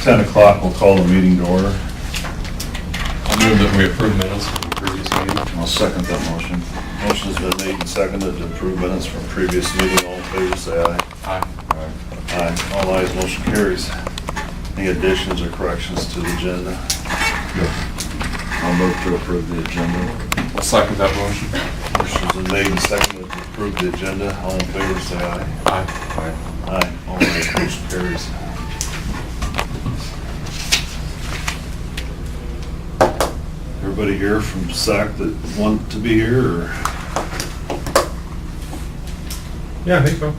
10 o'clock, we'll call the meeting to order. I'll move that we approve minutes from the previous meeting. I'll second that motion. Motion's been made and seconded to approve minutes from previous meeting. All in favor, say aye. Aye. Aye. All ayes, motion carries. Any additions or corrections to the agenda? I'll move to approve the agenda. I'll second that motion. Motion's been made and seconded to approve the agenda. All in favor, say aye. Aye. Aye. All ayes, motion carries. Everybody here from SAC that want to be here, or? Yeah, I think so.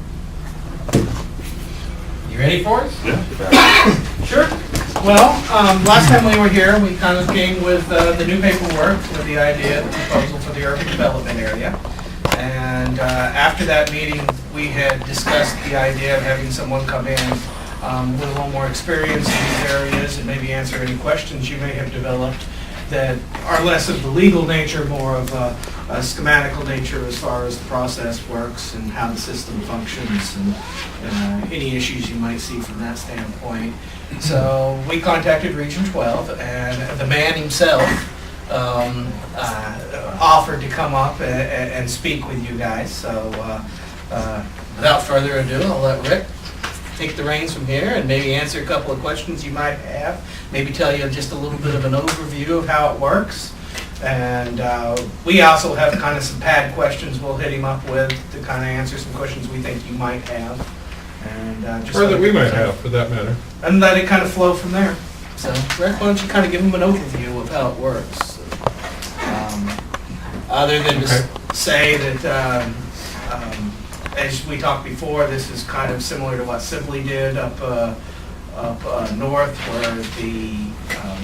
You ready for it? Yeah. Sure. Well, last time we were here, we kind of came with the new paperwork with the idea, the proposal for the urban development area. And after that meeting, we had discussed the idea of having someone come in with a little more experience in these areas and maybe answer any questions you may have developed that are less of the legal nature, more of a schematical nature as far as the process works and how the system functions and any issues you might see from that standpoint. So we contacted Region 12, and the man himself offered to come up and speak with you guys. So without further ado, I'll let Rick take the reins from here and maybe answer a couple of questions you might have, maybe tell you just a little bit of an overview of how it works. And we also have kind of some pad questions we'll hit him up with to kind of answer some questions we think you might have. And just Or that we might have, for that matter. and let it kind of flow from there. So Rick, why don't you kind of give him an overview of how it works? Other than to say that as we talked before, this is kind of similar to what Sibley did up north, where the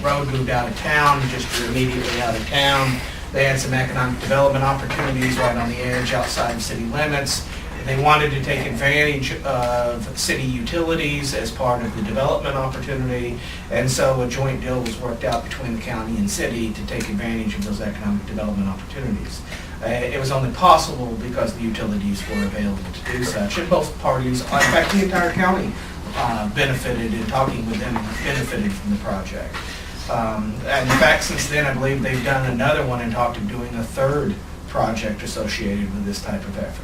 road moved out of town, just immediately out of town. They had some economic development opportunities right on the edge outside of city limits. They wanted to take advantage of city utilities as part of the development opportunity, and so a joint deal was worked out between the county and city to take advantage of those economic development opportunities. It was only possible because the utilities were available to do such, and both parties, in fact, the entire county benefited in talking with them, benefited from the project. And in fact, since then, I believe they've done another one and talked of doing a third project associated with this type of effort.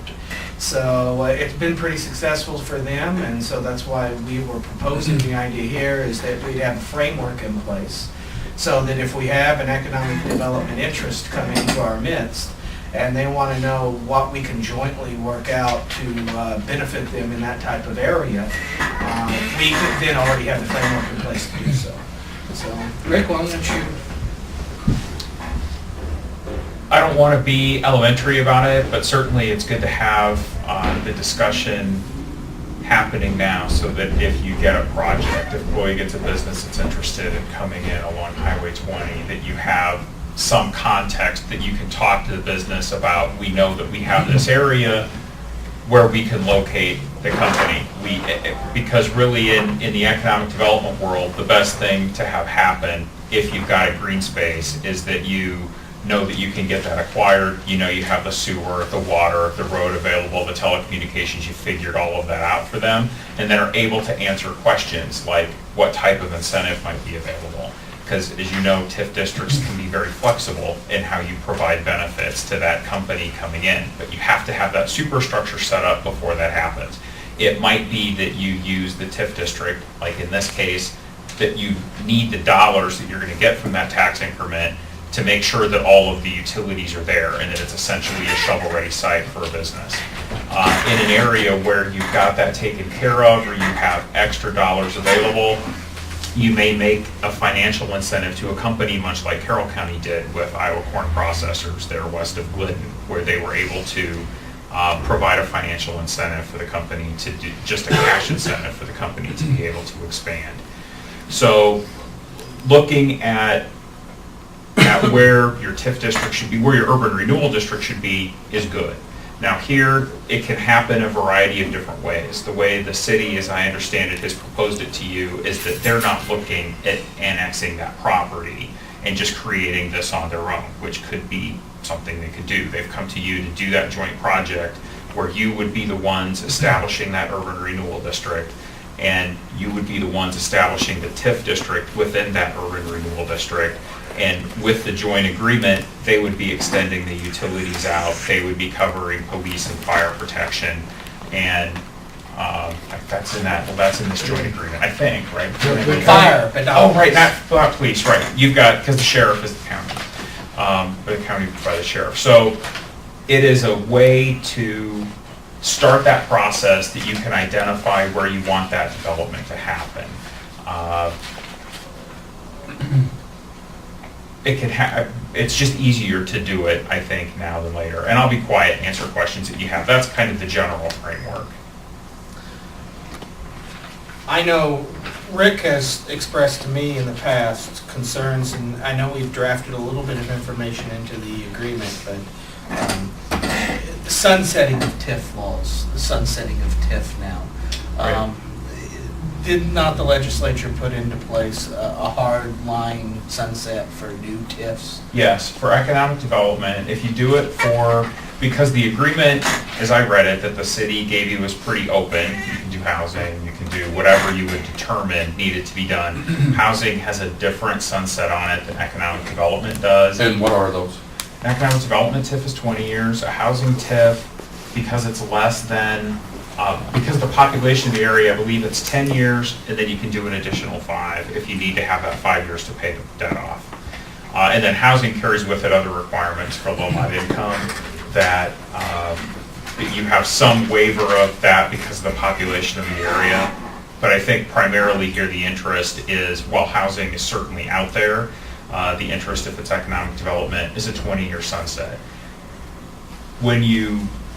So it's been pretty successful for them, and so that's why we were proposing the idea here is that we'd have a framework in place so that if we have an economic development interest come into our midst and they want to know what we can jointly work out to benefit them in that type of area, we could then already have the framework in place to do so. So, Rick, why don't you? I don't want to be elementary about it, but certainly it's good to have the discussion happening now so that if you get a project, if Boy gets a business that's interested in coming in along Highway 20, that you have some context that you can talk to the business about. We know that we have this area where we can locate the company. Because really in the economic development world, the best thing to have happen if you've got a green space is that you know that you can get that acquired, you know you have the sewer, the water, the road available, the telecommunications, you figured all of that out for them, and then are able to answer questions like what type of incentive might be available. Because as you know, TIF districts can be very flexible in how you provide benefits to that company coming in, but you have to have that superstructure set up before that happens. It might be that you use the TIF district, like in this case, that you need the dollars that you're going to get from that tax increment to make sure that all of the utilities are there and that it's essentially a shovel-ready site for a business. In an area where you've got that taken care of or you have extra dollars available, you may make a financial incentive to a company much like Carroll County did with Iowa Corn Processors there west of Glidden, where they were able to provide a financial incentive for the company to do, just a cash incentive for the company to be able to expand. So looking at where your TIF district should be, where your urban renewal district should be, is good. Now here, it can happen a variety of different ways. The way the city, as I understand it, has proposed it to you is that they're not looking at annexing that property and just creating this on their own, which could be something they could do. They've come to you to do that joint project where you would be the ones establishing that urban renewal district and you would be the ones establishing the TIF district within that urban renewal district. And with the joint agreement, they would be extending the utilities out, they would be covering police and fire protection, and that's in this joint agreement, I think, right? With fire, but not. Oh, right, not police, right. You've got, because the sheriff is the county, or the county by the sheriff. So it is a way to start that process that you can identify where you want that development to happen. It's just easier to do it, I think, now than later. And I'll be quiet and answer questions that you have. That's kind of the general framework. I know Rick has expressed to me in the past concerns, and I know we've drafted a little bit of information into the agreement, but the sunsetting of TIF laws, the sunsetting of TIF now. Right. Did not the legislature put into place a hard line sunset for new TIFs? Yes, for economic development, if you do it because the agreement, as I read it, that the city gave you was pretty open. You can do housing, you can do whatever you would determine needed to be done. Housing has a different sunset on it than economic development does. And what are those? An economic development TIF is 20 years. A housing TIF, because it's less than, because the population of the area, I believe it's 10 years, and then you can do an additional 5 if you need to have that 5 years to pay the debt off. And then housing carries with it other requirements for low mod income that you have some waiver of that because of the population of the area. But I think primarily here the interest is, while housing is certainly out there, the interest, if it's economic development, is a 20-year sunset.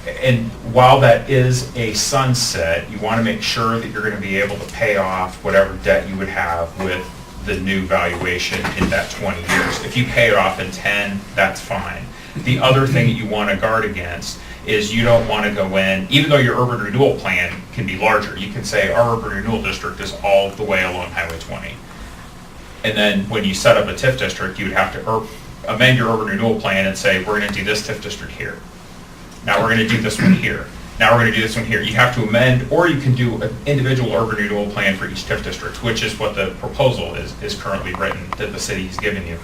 And while that is a sunset, you want to make sure that you're going to be able to pay off whatever debt you would have with the new valuation in that 20 years. If you pay it off in 10, that's fine. The other thing that you want to guard against is you don't want to go in, even though your urban renewal plan can be larger, you can say our urban renewal district is all the way along Highway 20. And then when you set up a TIF district, you would have to amend your urban renewal plan and say, we're going to do this TIF district here. Now we're going to do this one here. Now we're going to do this one here. You have to amend, or you can do an individual urban renewal plan for each TIF district, which is what the proposal is currently written that the city's given you.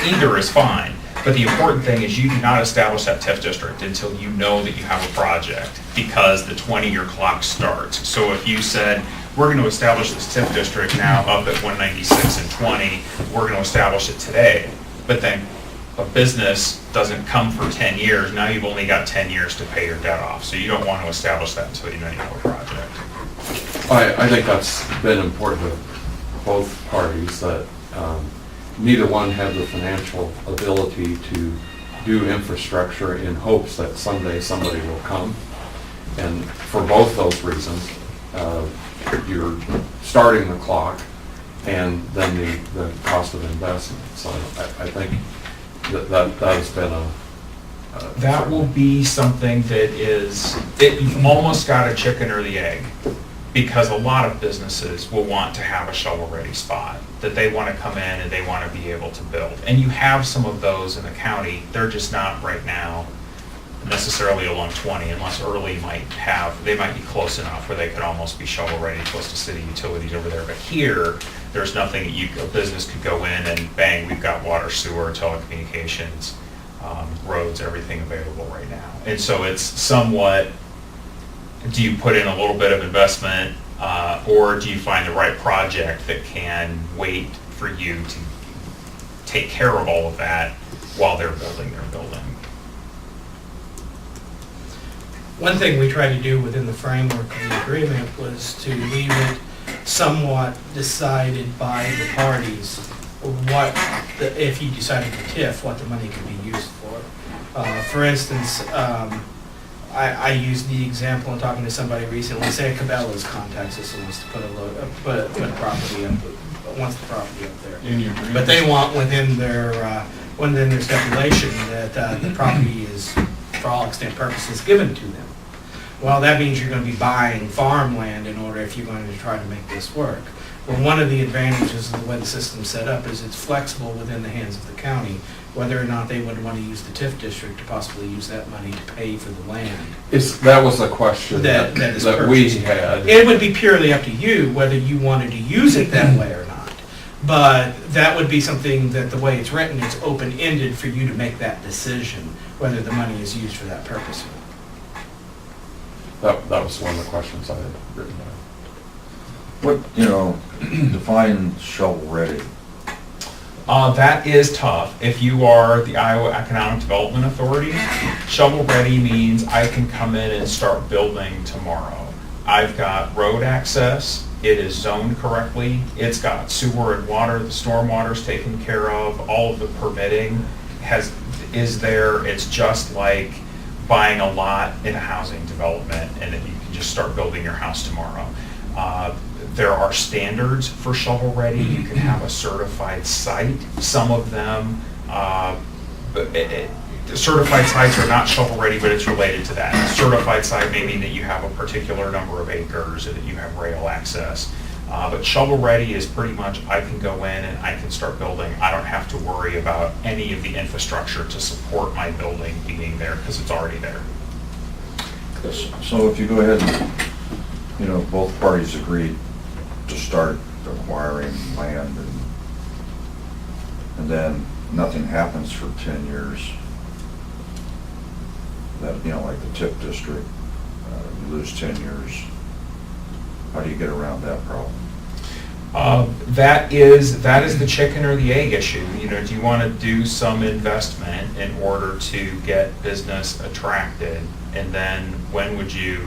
Either is fine, but the important thing is you do not establish that TIF district until you know that you have a project, because the 20-year clock starts. So if you said, we're going to establish this TIF district now up at 196 and 20, we're going to establish it today, but then a business doesn't come for 10 years, now you've only got 10 years to pay your debt off. So you don't want to establish that until you know you have a project. I think that's been important to both parties, that neither one had the financial ability to do infrastructure in hopes that someday somebody will come. And for both those reasons, you're starting the clock and then the cost of investment. So I think that has been That will be something that you've almost got a chicken or the egg, because a lot of businesses will want to have a shovel-ready spot that they want to come in and they want to be able to build. And you have some of those in the county. They're just not right now necessarily along 20, unless Early they might be close enough where they could almost be shovel-ready close to city utilities over there. But here, there's nothing that a business could go in and bang, we've got water, sewer, telecommunications, roads, everything available right now. And so it's somewhat, do you put in a little bit of investment, or do you find the right project that can wait for you to take care of all of that while they're building their building? One thing we tried to do within the framework of the agreement was to leave it somewhat decided by the parties if you decided to TIF, what the money could be used for. For instance, I used the example in talking to somebody recently. Say Cabela's contacts us and wants to put a property up, wants the property up there. But they want within their stipulation that the property is, for all extent purposes, given to them. Well, that means you're going to be buying farmland in order if you're going to try to make this work. Well, one of the advantages of the way the system's set up is it's flexible within the hands of the county, whether or not they would want to use the TIF district to possibly use that money to pay for the land. That was a question That that is we purchased. had. It would be purely up to you whether you wanted to use it that way or not. But that would be something that the way it's written, it's open-ended for you to make that decision, whether the money is used for that purpose or not. That was one of the questions I had written down. What, define shovel-ready. That is tough. If you are the Iowa Economic Development Authority, shovel-ready means I can come in and start building tomorrow. I've got road access, it is zoned correctly, it's got sewer and water, the stormwater's taken care of, all of the permitting is there. It's just like buying a lot in a housing development, and then you can just start building your house tomorrow. There are standards for shovel-ready. You can have a certified site. Some of them, certified sites are not shovel-ready, but it's related to that. A certified site may mean that you have a particular number of acres and that you have rail access. But shovel-ready is pretty much, I can go in and I can start building. I don't have to worry about any of the infrastructure to support my building being there because it's already there. So if you go ahead and, both parties agree to start acquiring land and then nothing happens for 10 years, that, like the TIF district, you lose 10 years, how do you get around that problem? That is the chicken or the egg issue. Do you want to do some investment in order to get business attracted? And then when would you,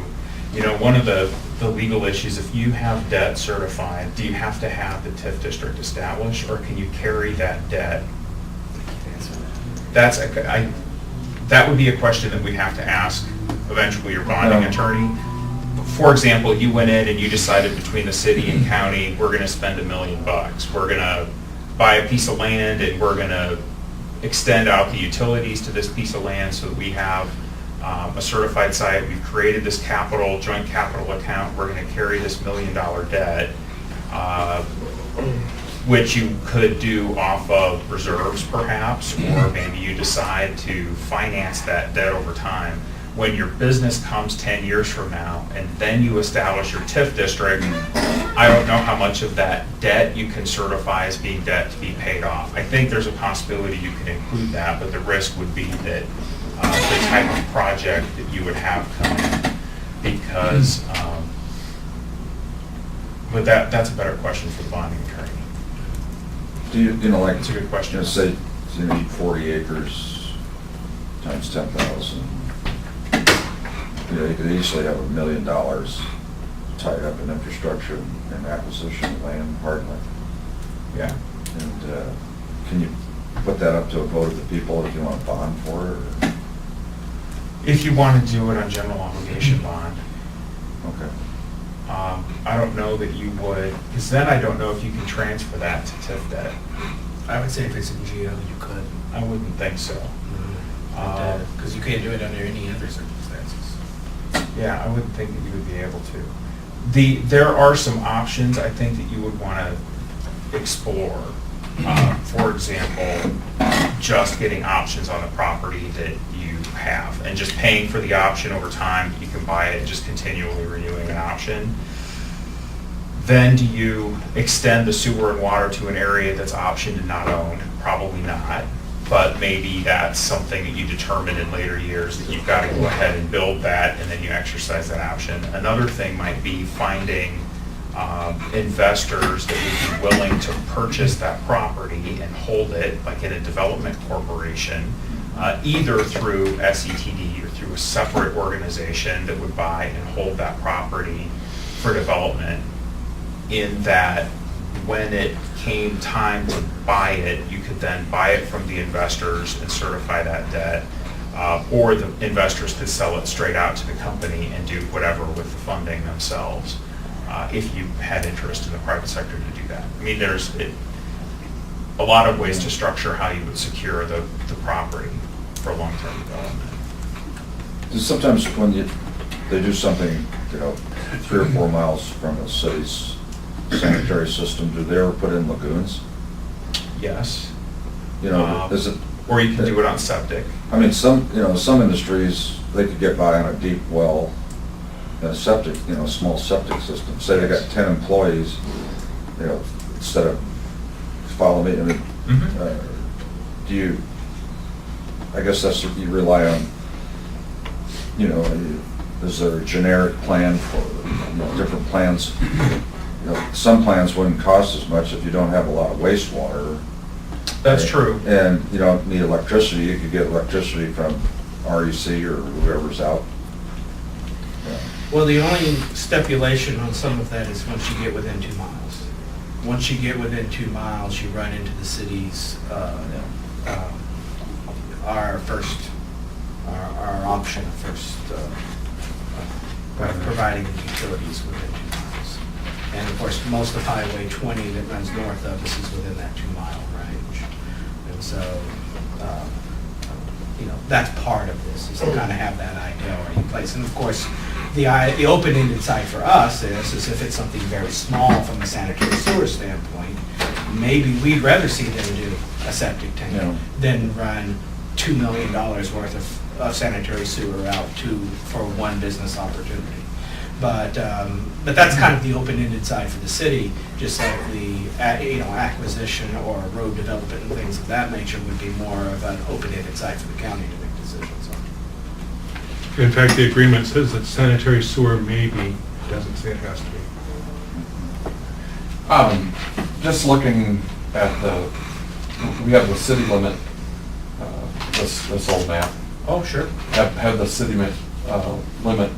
one of the legal issues, if you have debt certified, do you have to have the TIF district established, or can you carry that debt? That would be a question that we have to ask eventually your bonding attorney. For example, you went in and you decided between the city and county, we're going to spend $1 million. We're going to buy a piece of land and we're going to extend out the utilities to this piece of land so that we have a certified site. We've created this joint capital account. We're going to carry this $1 million debt, which you could do off of reserves perhaps, or maybe you decide to finance that debt over time. When your business comes 10 years from now and then you establish your TIF district, I don't know how much of that debt you can certify as being debt to be paid off. I think there's a possibility you can include that, but the risk would be that the type of project that you would have coming, because, but that's a better question for the bonding attorney. Do you, like, It's a good question. Say, you need 40 acres times 10,000. You could easily have $1 million tied up in infrastructure and acquisition of land, hardly. Yeah. And can you put that up to a vote of the people if you want to bond for it? Or? If you want to do it on general obligation bond. Okay. I don't know that you would, because then I don't know if you can transfer that to TIF debt. I would say if it's in GO, you could. I wouldn't think so. Because you can't do it under any other circumstances. Yeah, I wouldn't think that you would be able to. There are some options I think that you would want to explore. For example, just getting options on the property that you have and just paying for the option over time. You can buy it and just continually renewing an option. Then do you extend the sewer and water to an area that's optioned and not owned? Probably not. But maybe that's something that you determine in later years that you've got to go ahead and build that, and then you exercise that option. Another thing might be finding investors that would be willing to purchase that property and hold it, like in a development corporation, either through SETD or through a separate organization that would buy and hold that property for development, in that when it came time to buy it, you could then buy it from the investors and certify that debt, or the investors could sell it straight out to the company and do whatever with the funding themselves, if you had interest in the private sector to do that. I mean, there's a lot of ways to structure how you would secure the property for long-term development. Sometimes when they do something, 3 or 4 miles from a city's sanitary system, do they ever put in lagoons? Yes. You know, is it, Or you can do it on septic. I mean, some industries, they could get by on a deep well, a septic, small septic system. Say they got 10 employees, instead of, follow me, I mean, do you, I guess that's, you rely on, is there a generic plan for, different plans? Some plans wouldn't cost as much if you don't have a lot of wastewater. That's true. And you don't need electricity, you could get electricity from REC or whoever's out. Yeah. Well, the only stipulation on some of that is once you get within 2 miles. Once you get within 2 miles, you run into the city's, our option of first, providing utilities within 2 miles. And of course, most of Highway 20 that runs north of us is within that 2 mile range. And so, that's part of this, is to kind of have that idea already in place. And of course, the open-ended side for us is if it's something very small from a sanitary sewer standpoint, maybe we'd rather see them do a septic tank than run $2 million worth of sanitary sewer out for one business opportunity. But that's kind of the open-ended side for the city, just like the acquisition or road development and things of that nature would be more of an open-ended side for the county to make decisions on. In fact, the agreement says that sanitary sewer may be, doesn't say it has to be. Just looking at we have the city limit, this old map. Oh, sure. Have the city limit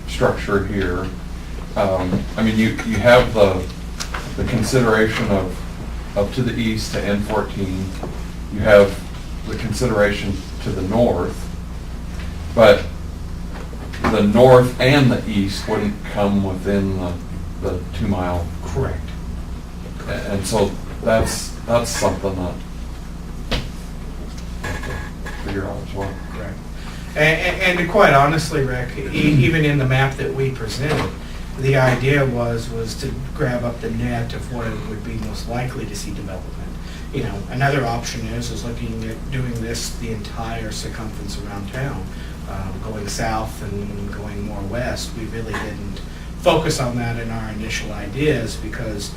structure here. I mean, you have the consideration of to the east to N14. You have the consideration to the north, but the north and the east wouldn't come within the 2 mile. Correct. And so that's something that figure out as well. Correct. And quite honestly, Rick, even in the map that we presented, the idea was to grab up the net of what it would be most likely to see development. Another option is looking at doing this the entire circumference around town, going south and going more west. We really didn't focus on that in our initial ideas because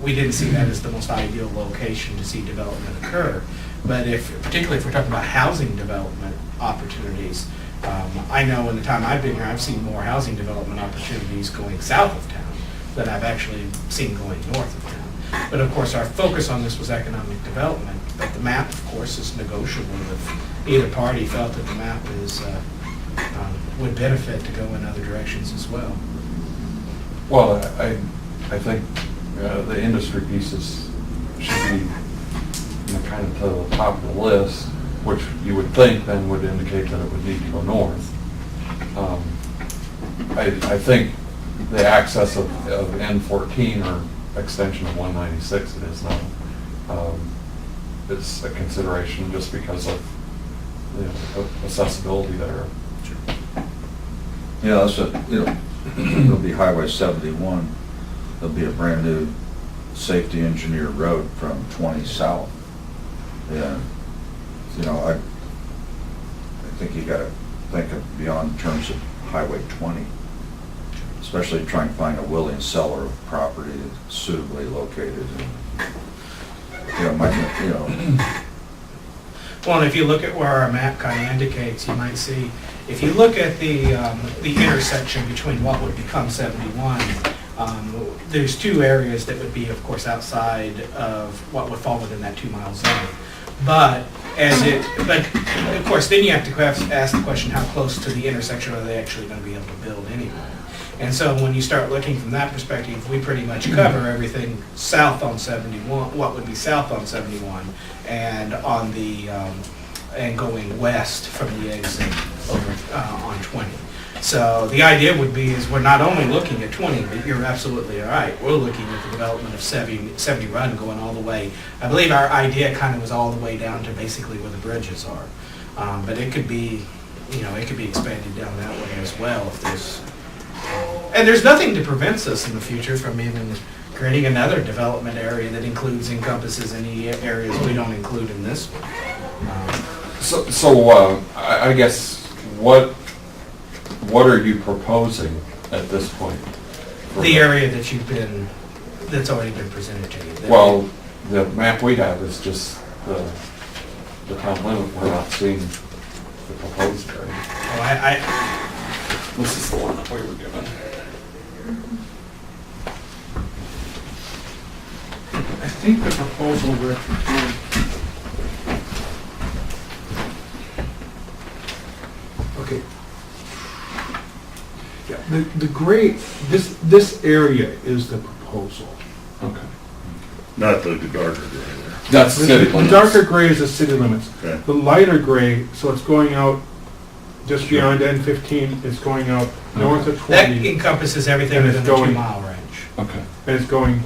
we didn't see that as the most ideal location to see development occur. But particularly if we're talking about housing development opportunities, I know in the time I've been here, I've seen more housing development opportunities going south of town than I've actually seen going north of town. But of course, our focus on this was economic development, but the map, of course, is negotiable if either party felt that the map would benefit to go in other directions as well. Well, I think the industry pieces should be kind of to the top of the list, which you would think then would indicate that it would need to go north. I think the access of N14 or extension of 196 it is now, is a consideration just because of the accessibility there. Yeah, that's it'll be Highway 71. There'll be a brand new safety engineered road from 20 south. Yeah, I think you gotta think of beyond terms of Highway 20, especially trying to find a willing seller of property that's suitably located. Well, and if you look at where our map kind of indicates, you might see, if you look at the intersection between what would become 71, there's two areas that would be, of course, outside of what would fall within that 2 mile zone. But of course, then you have to ask the question, how close to the intersection are they actually going to be able to build anyway? And so when you start looking from that perspective, we pretty much cover everything south on 71, what would be south on 71, and on the and going west from the exit over on 20. So the idea would be is we're not only looking at 20, but you're absolutely all right. We're looking at the development of 70 Run going all the way. I believe our idea kind of was all the way down to basically where the bridges are. But it could be, it could be expanded down that way as well if there's. And there's nothing to prevent us in the future from even creating another development area that encompasses any areas we don't include in this one. I guess, what are you proposing at this point? The area that that's already been presented to you. Well, the map we have is just the town limit. We're not seeing the proposed area. This is the one that we were given. I think the proposal, Rick, okay. Yeah, the gray, this area is the proposal. Okay. Not the darker gray there. That's city The limits. darker gray is the city limits. Okay. The lighter gray, so it's going out just beyond N15, it's going out north of That 20, encompasses everything And it's within the going- 2-mile range. Okay. and it's going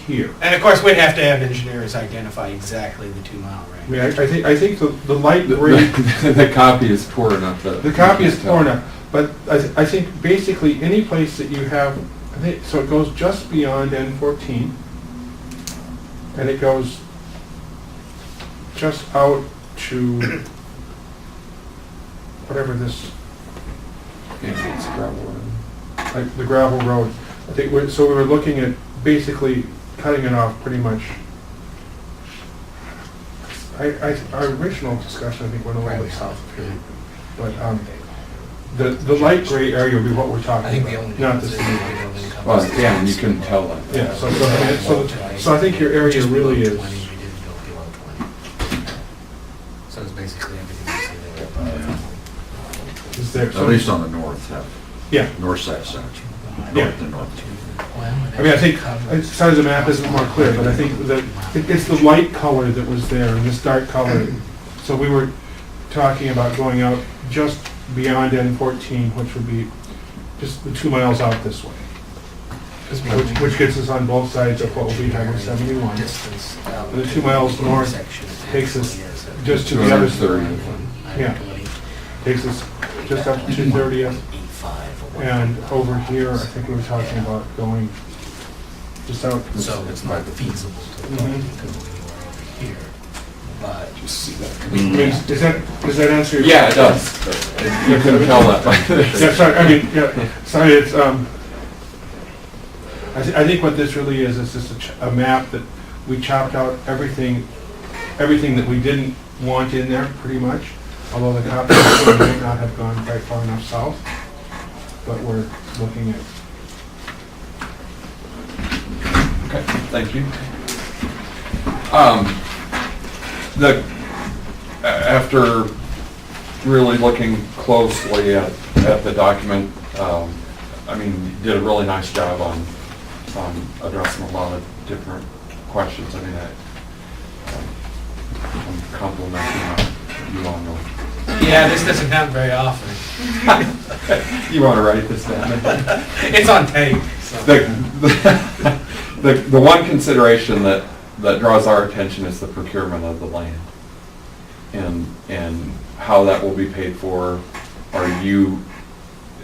here. And of course, we'd have to have engineers identify exactly the 2-mile I range. mean, I think the light gray, The copy is poor enough that. the copy is poor enough, but I think basically any place that you have, I think, so it goes just beyond N14, and it goes just out to whatever this, Yeah, it's gravel road. like the gravel road. I think so we were looking at basically cutting it off pretty much. Our original discussion, I think, went a little bit south of here, but the light gray area would be what we're talking about, not the city. Well, yeah, and you couldn't tell that. Yeah, so I think your area really is, So it's basically everything you see there. is there. At least on the north half, Yeah, north side section. Yeah. North and north. I mean, I think, sorry the map isn't more clear, but I think that it's the light color that was there and this dark color. So we were talking about going out just beyond N14, which would be just the 2 miles out this way, which gets us on both sides of what will be Highway 71. The 2 miles north takes us just to the other 230. Yeah, takes us just up to 230th. And over here, I think we were talking about going just out. So it's not feasible to go Mhm. here, but Just see that. I mean, does that answer your? Yeah, it does. You couldn't tell that by this. Yeah, sorry, I mean, yeah, sorry, it's, I think what this really is just a map that we chopped out everything that we didn't want in there, pretty much, although the copy might not have gone quite far enough south, but we're looking at. Okay, thank you. After really looking closely at the document, I mean, you did a really nice job on addressing a lot of different questions. I mean, I'm complimenting you on them. yeah, this doesn't happen very often. You want to write this down? It's on tape, so. The one consideration that draws our attention is the procurement of the land. And how that will be paid for.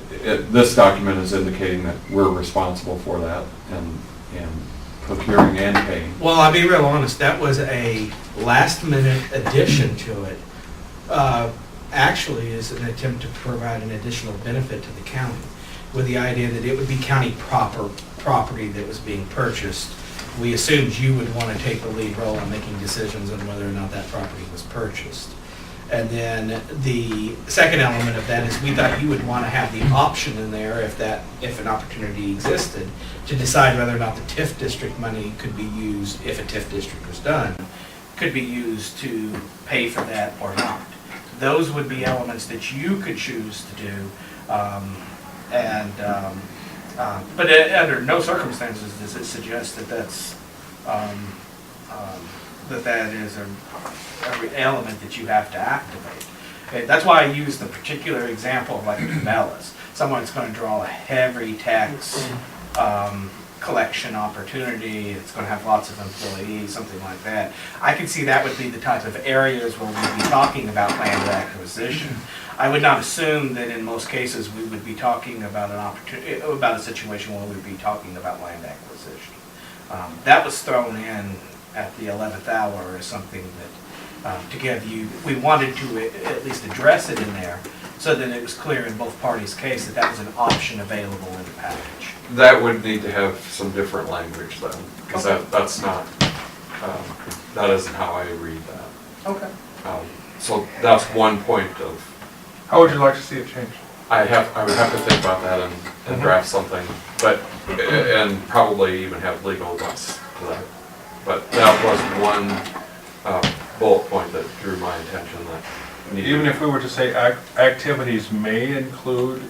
This document is indicating that we're responsible for that and procuring and paying. Well, I'll be real honest, that was a last-minute addition to it. Actually, is an attempt to provide an additional benefit to the county, with the idea that it would be county property that was being purchased. We assumed you would want to take the lead role in making decisions on whether or not that property was purchased. And then the second element of that is we thought you would want to have the option in there, if an opportunity existed, to decide whether or not the TIF district money could be used, if a TIF district was done, could be used to pay for that or not. Those would be elements that you could choose to do. But under no circumstances does it suggest that that is every element that you have to activate. Okay, that's why I use the particular example of like Cabela's. Someone's going to draw a heavy tax collection opportunity, it's gonna have lots of employees, something like that. I can see that would be the type of areas where we'd be talking about land acquisition. I would not assume that in most cases we would be talking about an opportunity, about a situation where we'd be talking about land acquisition. That was thrown in at the 11th hour as something that, to give you, we wanted to at least address it in there so that it was clear in both parties' case that that was an option available in the package. That would need to have some different language then, because that's not, that isn't how I read that. Okay. So that's one point of, How would you like to see it changed? I would have to think about that and draft something, but, and probably even have legal advice to that. But that was one bullet point that drew my attention that needed. Even if we were to say activities may include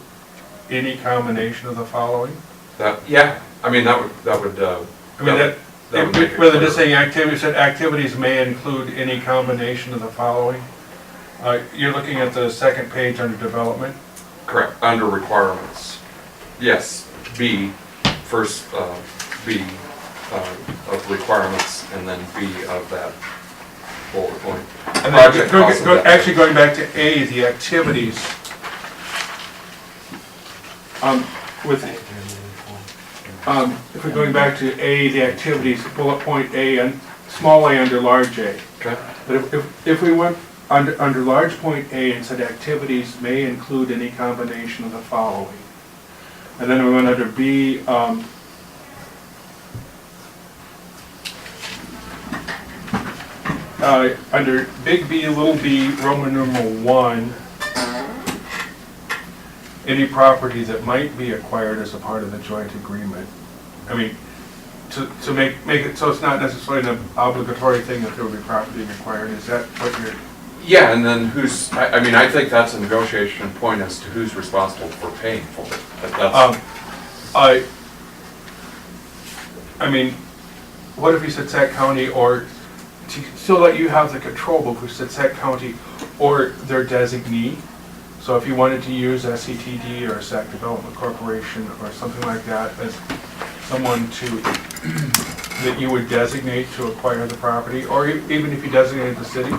any combination of the following? That, yeah, I mean, that would, I mean, that would make it rather than just clear. saying activities, said activities may include any combination of the following. You're looking at the second page under development. Correct, under requirements. Yes, B, first B of requirements, and then B of that bullet point. And Project then cost of actually going back to A, the activities. If we're going back to A, the activities, bullet point A, and small a under large A. Okay. But if we went under large point A and said activities may include any combination of the following. And then we went under B, under big B, little b, Roman numeral 1, any property that might be acquired as a part of the joint agreement. I mean, to make it so it's not necessarily an obligatory thing that there will be property required, is that what you're? Yeah, and then who's, I mean, I think that's a negotiation point as to who's responsible for paying for it. But that's, I mean, what if you said Sac County, or so that you have the control, but if we said Sac County or their designee? So if you wanted to use SCTD or Sac Development Corporation or something like that as someone that you would designate to acquire the property, or even if you designated the city?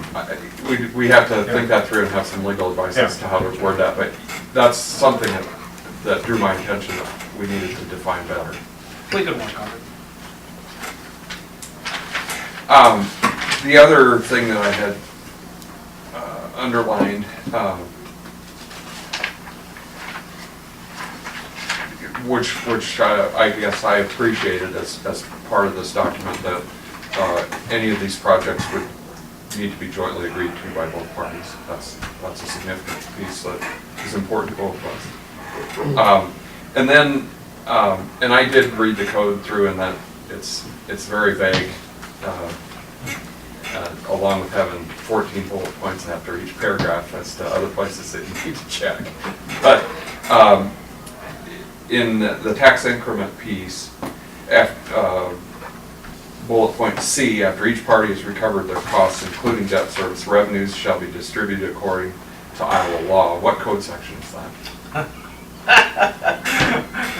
we have to think that through and have some legal advice as to how to word that, but that's something that drew my attention that we needed to define better. We could work on it. The other thing that I had underlined, which I guess I appreciated as part of this document, that any of these projects would need to be jointly agreed to by both parties. That's a significant piece that is important to both of us. And then, and I did read the code through, and that it's very vague, along with having 14 bullet points after each paragraph as to other places that you need to check. But in the tax increment piece, bullet point C, after each party has recovered their costs, including debt service, revenues shall be distributed according to Iowa law. What code section is that?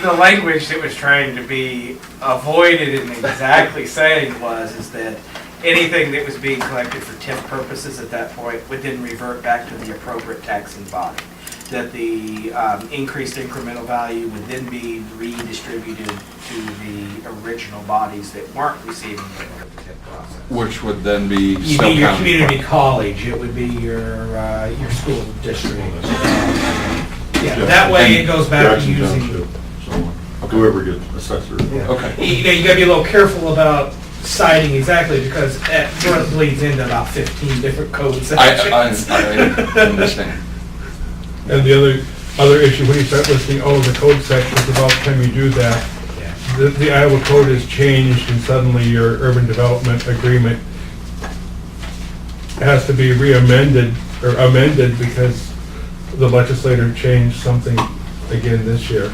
The language that was trying to be avoided in exactly saying is that anything that was being collected for TIF purposes at that point would then revert back to the appropriate taxing body. That the increased incremental value would then be redistributed to the original bodies that weren't receiving it under the TIF process. Which would then be You'd be still your counted. community college, it would be your school district. Yeah, that way it goes back to Jackson using. Township, so whoever gets assessor. Okay. You gotta be a little careful about citing exactly, because that sort of bleeds into about 15 different code sections. I understand. And the other issue, when you start listing all of the code sections, about the time you do that, the Iowa code is changed and suddenly your urban development agreement has to be re-amended or amended because the legislator changed something again this year.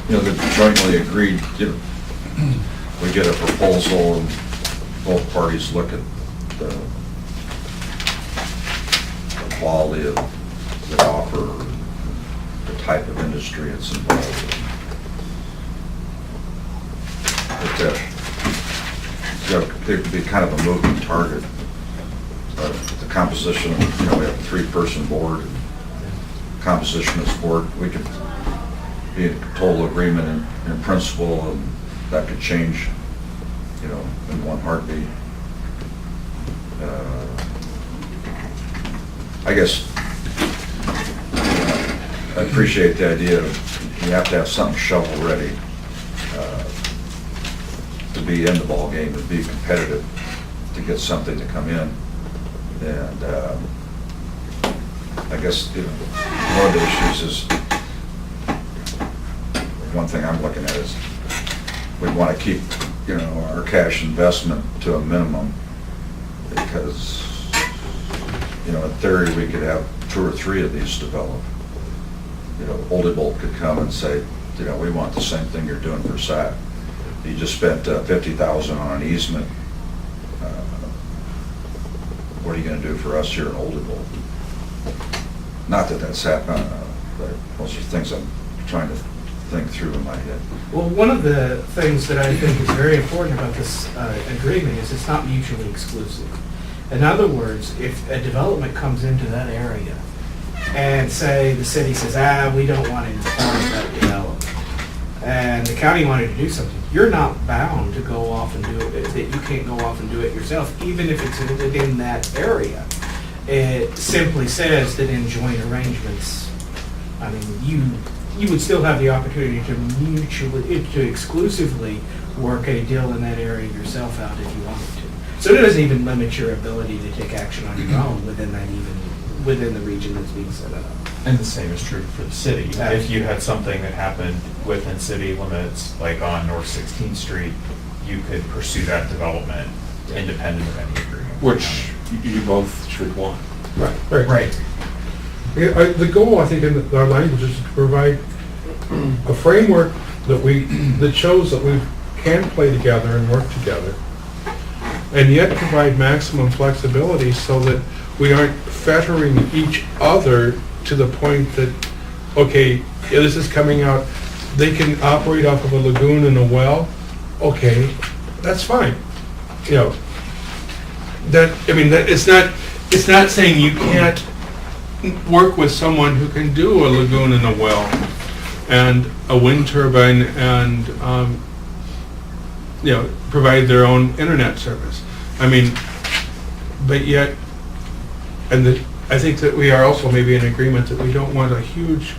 You know, the jointly agreed, we get a proposal and both parties look at the quality of the offer, type of industry it's involved in. But, there could be kind of a moving target. The composition, we have a 3-person board, and composition of this board, we could be in total agreement in principle, and that could change, in one heartbeat. I guess I appreciate the idea of you have to have something shovel-ready to be in the ballgame and be competitive, to get something to come in. And I guess one of the issues is, one thing I'm looking at is we want to keep our cash investment to a minimum, because in theory we could have 2 or 3 of these develop. Oldie Bolt could come and say, we want the same thing you're doing for SAC. You just spent $50,000 on an easement. What are you going to do for us here in Oldie Bolt? Not that that's happened, but those are things I'm trying to think through in my head. Well, one of the things that I think is very important about this agreement is it's not mutually exclusive. In other words, if a development comes into that area and say the city says, we don't want any part of that development, and the county wanted to do something, you're not bound to go off and do it, that you can't go off and do it yourself, even if it's within that area. It simply says that in joint arrangements, you would still have the opportunity to exclusively work a deal in that area yourself out if you wanted to. So it doesn't even limit your ability to take action on your own within the region that's being set up. And the same is true for the city. If you had something that happened within city limits, like on North 16th Street, you could pursue that development independent of any agreement. Which you both should want. Right. Yeah, the goal, I think, in our language is to provide a framework that shows that we can play together and work together, and yet provide maximum flexibility so that we aren't fettering each other to the point that, okay, this is coming out, they can operate off of a lagoon and a well, okay, that's fine. It's not saying you can't work with someone who can do a lagoon and a well and a wind turbine and provide their own internet service. But yet, I think that we are also maybe in agreement that we don't want a huge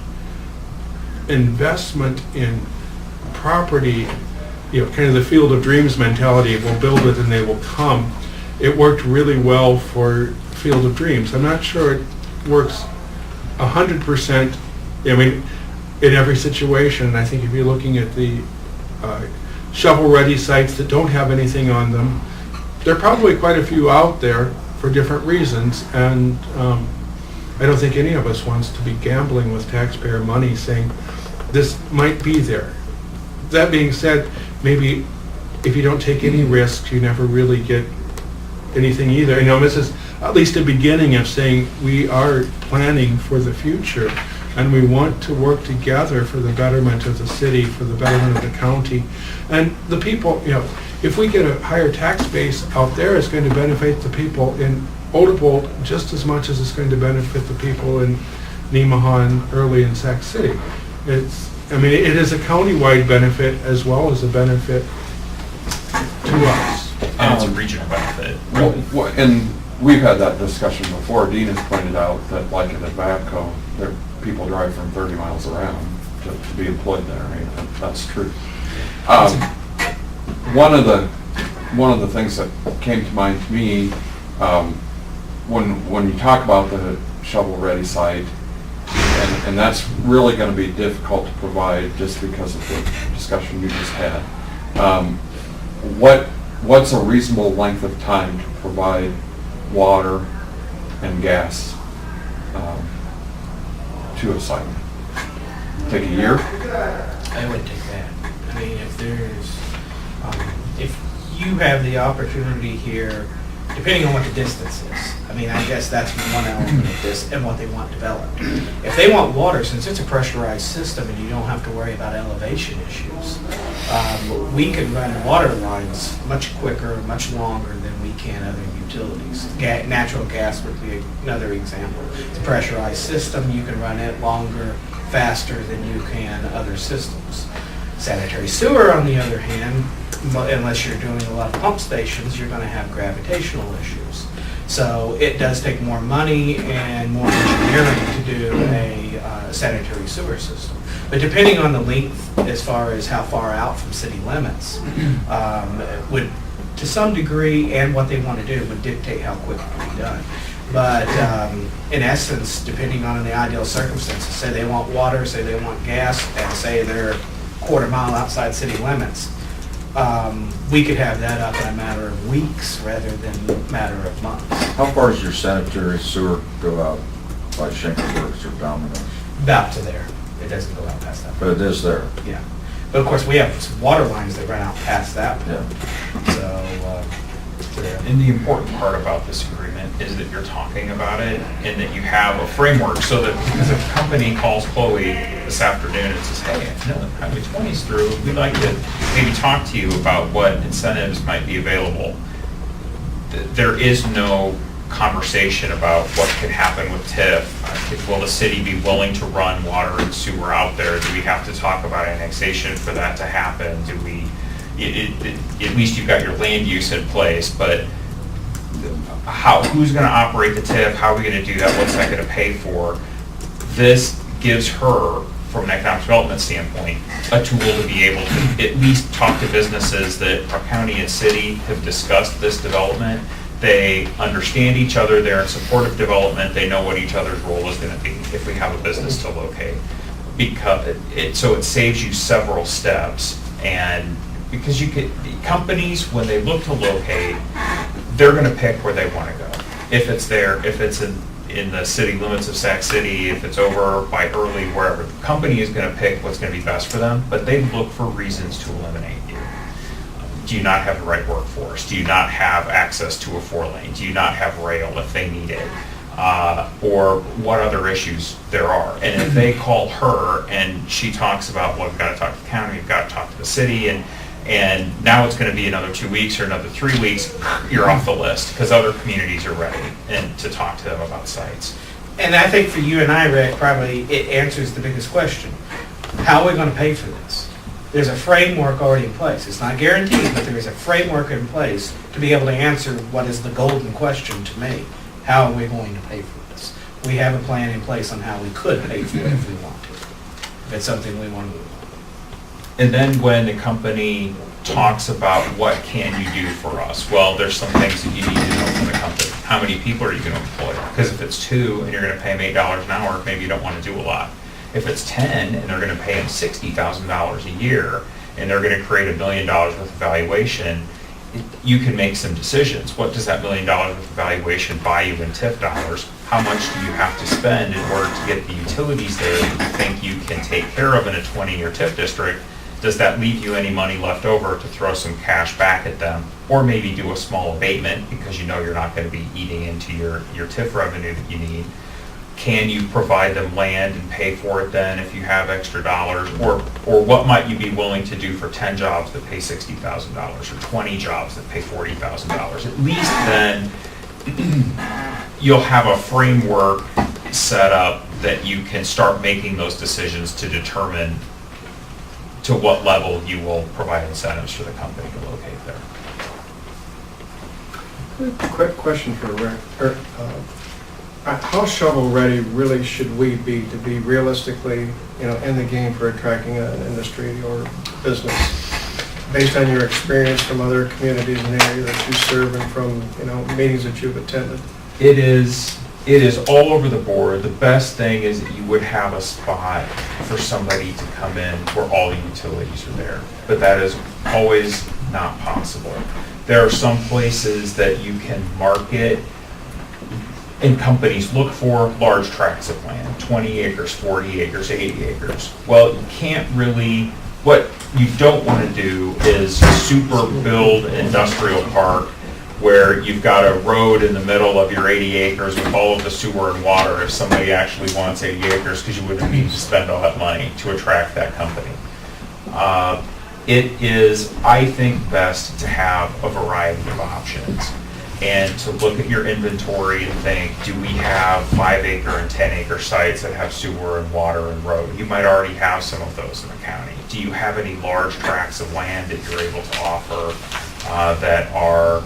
investment in property, kind of the field of dreams mentality. We'll build it and they will come. It worked really well for Field of Dreams. I'm not sure it works 100%. In every situation. I think if you're looking at the shovel-ready sites that don't have anything on them, there are probably quite a few out there for different reasons, and I don't think any of us wants to be gambling with taxpayer money saying this might be there. That being said, maybe if you don't take any risks, you never really get anything either. This is at least a beginning of saying we are planning for the future, and we want to work together for the betterment of the city, for the betterment of the county. And the people, if we get a higher tax base out there, it's going to benefit the people in Oldebolt just as much as it's going to benefit the people in Nemaha and Early and Sac City. It is a county-wide benefit as well as a benefit to us. And it's a regional benefit. And we've had that discussion before. Dean has pointed out that like in Babco, people drive from 30 miles around to be employed there. That's true. One of the things that came to mind to me when you talk about the shovel-ready site, and that's really going to be difficult to provide just because of the discussion you just had. What's a reasonable length of time to provide water and gas to a site? Take a year? I would take that. If you have the opportunity here depending on what the distance is. I mean, I guess that's one element of this and what they want developed. If they want water, since it's a pressurized system and you don't have to worry about elevation issues, we can run water lines much quicker, much longer than we can other utilities. Natural gas would be another example. It's a pressurized system, you can run it longer, faster than you can other systems. Sanitary sewer, on the other hand, unless you're doing a lot of pump stations, you're going to have gravitational issues. So it does take more money and more engineering to do a sanitary sewer system. But depending on the length, as far as how far out from city limits, would, to some degree, and what they want to do, would dictate how quick it can be done. But in essence, depending on the ideal circumstances, say they want water, say they want gas, and say they're a quarter mile outside city limits, we could have that up in a matter of weeks rather than a matter of months. How far does your sanitary sewer go out by Schenkelberg's or Domino's? About to there. It doesn't go out past that. But it is there. Yeah. But of course, we have some water lines that run out past that. Yeah. So, And the important part about this agreement is that you're talking about it and that you have a framework so that, because if a company calls Chloe this afternoon and says, hey, I know Highway 20's through, we'd like to maybe talk to you about what incentives might be available. There is no conversation about what could happen with TIF. Will the city be willing to run water and sewer out there? Do we have to talk about annexation for that to happen? Do we, at least you've got your land use in place, but who's going to operate the TIF? How are we going to do that? What's that going to pay for? This gives her, from an economic development standpoint, a tool to be able to at least talk to businesses that our county and city have discussed this development. They understand each other, they're in support of development, they know what each other's role is going to be if we have a business to locate. So it saves you several steps, and because companies, when they look to locate, they're going to pick where they want to go. If it's there, if it's in the city limits of Sac City, if it's over by Early, wherever, the company is going to pick what's going to be best for them, but they look for reasons to eliminate you. Do you not have the right workforce? Do you not have access to a 4-lane? Do you not have rail if they need it? Or what other issues there are? And if they call her and she talks about, well, we've got to talk to the county, we've got to talk to the city, and now it's going to be another 2 weeks or another 3 weeks, you're off the list because other communities are ready and to talk to them about sites. and I think for you and I, Rick, probably it answers the biggest question. How are we going to pay for this? There's a framework already in place. It's not guaranteed, but there is a framework in place to be able to answer what is the golden question to me. How are we going to pay for this? We have a plan in place on how we could pay for it if we want to. If it's something we want to do. And then when the company talks about what can you do for us, well, there's some things that you need to know from the company. How many people are you going to employ? Because if it's 2 and you're going to pay them $8 an hour, maybe you don't want to do a lot. If it's 10 and they're going to pay them $60,000 a year and they're going to create $1 million worth of valuation, you can make some decisions. What does that $1 million worth of valuation buy you in TIF dollars? How much do you have to spend in order to get the utilities there that you think you can take care of in a 20-year TIF district? Does that leave you any money left over to throw some cash back at them? Or maybe do a small abatement because you know you're not going to be eating into your TIF revenue that you need. Can you provide them land and pay for it then if you have extra dollars? Or what might you be willing to do for 10 jobs that pay $60,000 or 20 jobs that pay $40,000? At least then you'll have a framework set up that you can start making those decisions to determine to what level you will provide incentives for the company to locate there. Quick question for Rick. How shovel-ready really should we be to be realistically, in the game for attracting an industry or business? Based on your experience from other communities in the area that you serve and from, meetings that you've attended? It is all over the board. The best thing is that you would have a spot for somebody to come in where all the utilities are there. But that is always not possible. There are some places that you can market and companies look for large tracts of land, 20 acres, 40 acres, 80 acres. Well, you can't really, what you don't want to do is super build an industrial park where you've got a road in the middle of your 80 acres with all of the sewer and water if somebody actually wants 80 acres, because you wouldn't need to spend all that money to attract that company. It is, I think, best to have a variety of options and to look at your inventory and think, do we have 5-acre and 10-acre sites that have sewer and water and road? You might already have some of those in the county. Do you have any large tracts of land that you're able to offer that are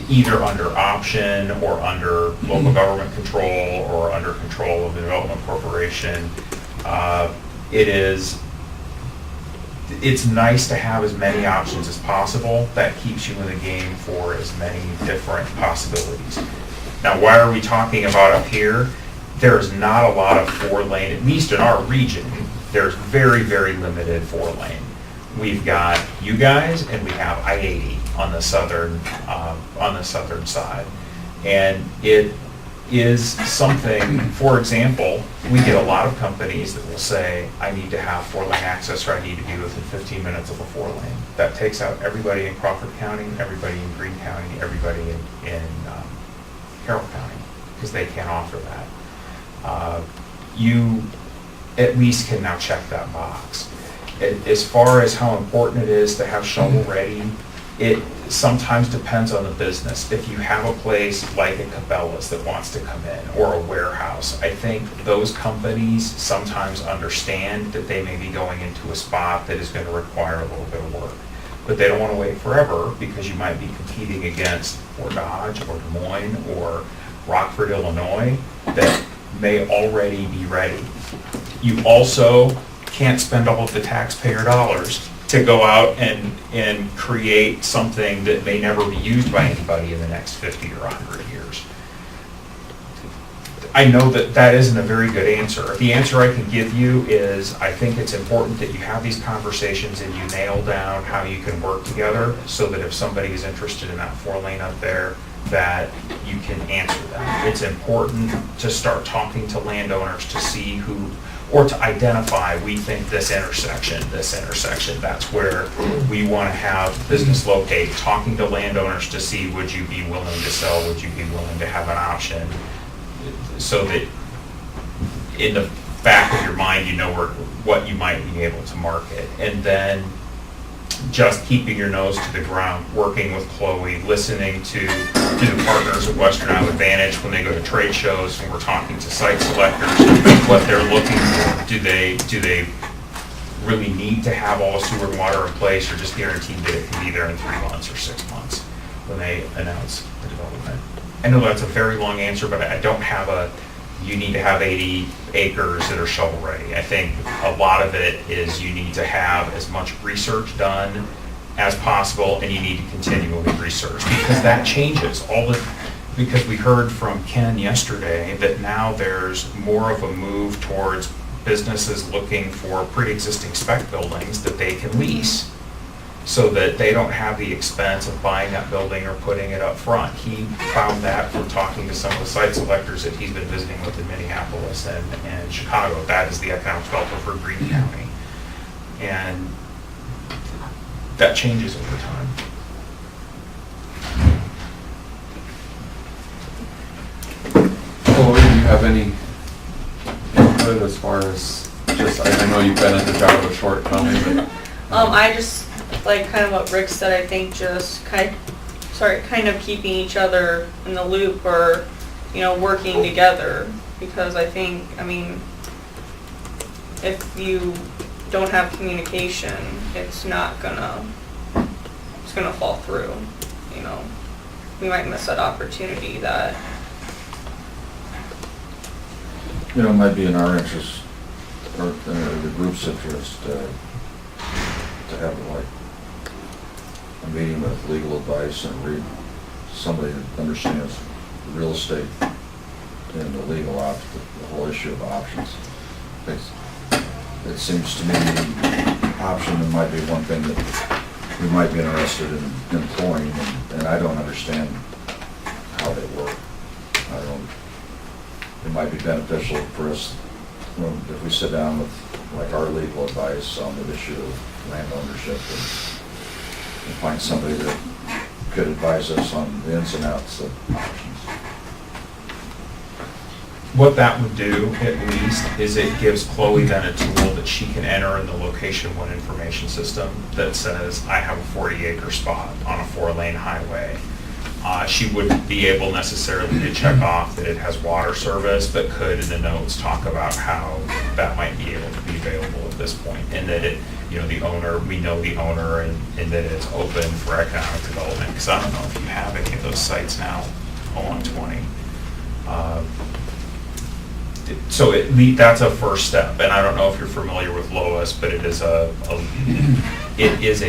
either under option or under local government control or under control of the development corporation? It's nice to have as many options as possible. That keeps you in the game for as many different possibilities. Now, why are we talking about up here? There's not a lot of 4-lane, at least in our region. There's very, very limited 4-lane. We've got you guys, and we have I-80 on the southern side, and it is something. For example, we get a lot of companies that will say, I need to have 4-lane access, or I need to be within 15 minutes of a 4-lane. That takes out everybody in Crawford County, everybody in Greene County, everybody in Carroll County, because they can't offer that. You at least can now check that box. As far as how important it is to have shovel-ready, it sometimes depends on the business. If you have a place like a Cabela's that wants to come in, or a warehouse, I think those companies sometimes understand that they may be going into a spot that is going to require a little bit of work. But they don't want to wait forever, because you might be competing against Fort Dodge or Des Moines or Rockford, Illinois, that may already be ready. You also can't spend all of the taxpayer dollars to go out and create something that may never be used by anybody in the next 50 or 100 years. I know that that isn't a very good answer. The answer I can give you is, I think it's important that you have these conversations and you nail down how you can work together, so that if somebody is interested in that 4-lane up there, that you can answer them. It's important to start talking to landowners to see who, or to identify, we think this intersection, that's where we want to have business locate. Talking to landowners to see, would you be willing to sell, would you be willing to have an option, so that in the back of your mind, you know what you might be able to market. And then just keeping your nose to the ground, working with Chloe, listening to the partners at Western Iowa Advantage when they go to trade shows, and we're talking to site selectors, what they're looking for. Do they really need to have all the sewer and water in place, or just guaranteed that it can be there in 3 months or 6 months when they announce the development? I know that's a very long answer, but I don't have you need to have 80 acres that are shovel ready. I think a lot of it is you need to have as much research done as possible, and you need to continually research, because that changes because we heard from Ken yesterday that now there's more of a move towards businesses looking for pre-existing spec buildings that they can lease, so that they don't have the expense of buying that building or putting it up front. He found that from talking to some of the site selectors that he's been visiting with in Minneapolis and Chicago. That is the economic developer for Greene County. And that changes over time. Chloe, do you have any input as far as, just, I know you've been at the job a short time, but... I just, like kind of what Rick said, I think just kind of keeping each other in the loop, or, working together, because I think, if you don't have communication, it's gonna fall through, We might miss that opportunity that. It might be in our interest, or the group's interest, to have a meeting with legal advice and read somebody that understands real estate and the legal the whole issue of options. It seems to me option might be one thing that we might be interested in employing, and I don't understand how they work. It might be beneficial for us if we sit down with our legal advice on the issue of land ownership and find somebody that could advise us on the ins and outs of options. What that would do, at least, is it gives Chloe then a tool that she can enter in the location one information system that says, I have a 40-acre spot on a 4-lane highway. She wouldn't be able necessarily to check off that it has water service, but could in the notes talk about how that might be able to be available at this point, and that it, you know, the owner, we know the owner, and that it's open for economic development, because I don't know if you have any of those sites now along 20. So that's a first step, and I don't know if you're familiar with LOIS, but it is a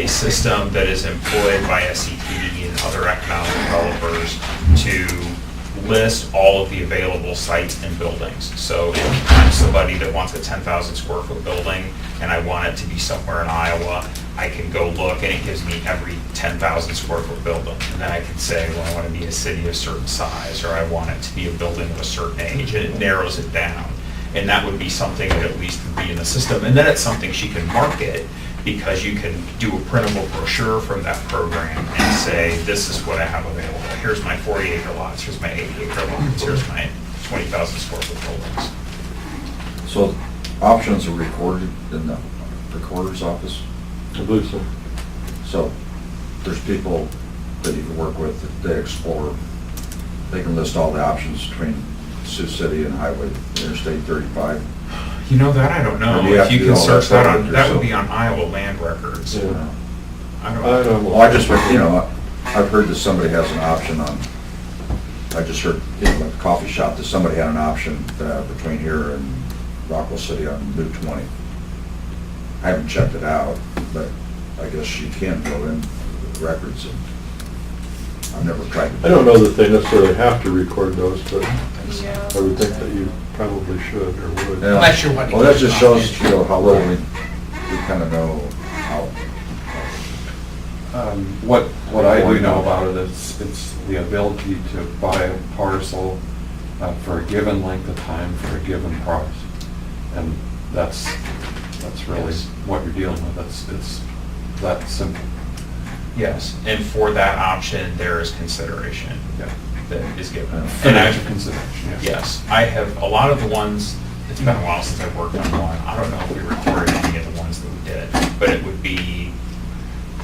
system that is employed by SCTD and other economic developers to list all of the available sites and buildings. So if I'm somebody that wants a 10,000 square foot building and I want it to be somewhere in Iowa, I can go look and it gives me every 10,000 square foot building. And then I can say, well, I want to be a city of a certain size, or I want it to be a building of a certain age, and it narrows it down. And that would be something that at least would be in the system. And then it's something she can market, because you can do a printable brochure from that program and say, this is what I have available. Here's my 40-acre lots, here's my 80-acre lots, here's my 20,000 square foot buildings. So options are recorded in the recorder's office? I believe so. So there's people that you can work with, that they explore, they can list all the options between Sioux City and Highway Interstate 35. You know that, I don't know. Or do you have If you to do can all search that that on, stuff that would yourself? be on Iowa land records. Yeah. I don't I know. don't know. Well, I just, you know, I've heard that somebody has an option on, I just heard, you know, at the coffee shop, that somebody had an option between here and Rockwell City on Route 20. I haven't checked it out, but I guess you can go in records, and I've never tried to. I don't know that they necessarily have to record those, but Yeah. I would think that you probably should or would. Yeah. Unless you're wanting Well, that just to- shows, you know, how little we kind of know how. What I do know about it is, it's the ability to buy a parcel for a given length of time for a given price. And that's really what you're dealing with. It's that simple. Yes, and for that option, there is consideration Yeah. that is given. And I, Financial consideration, yes. yes, I have, a lot of the ones, it's been a while since I've worked on one. I don't know if we recorded any of the ones that we did, but it would be,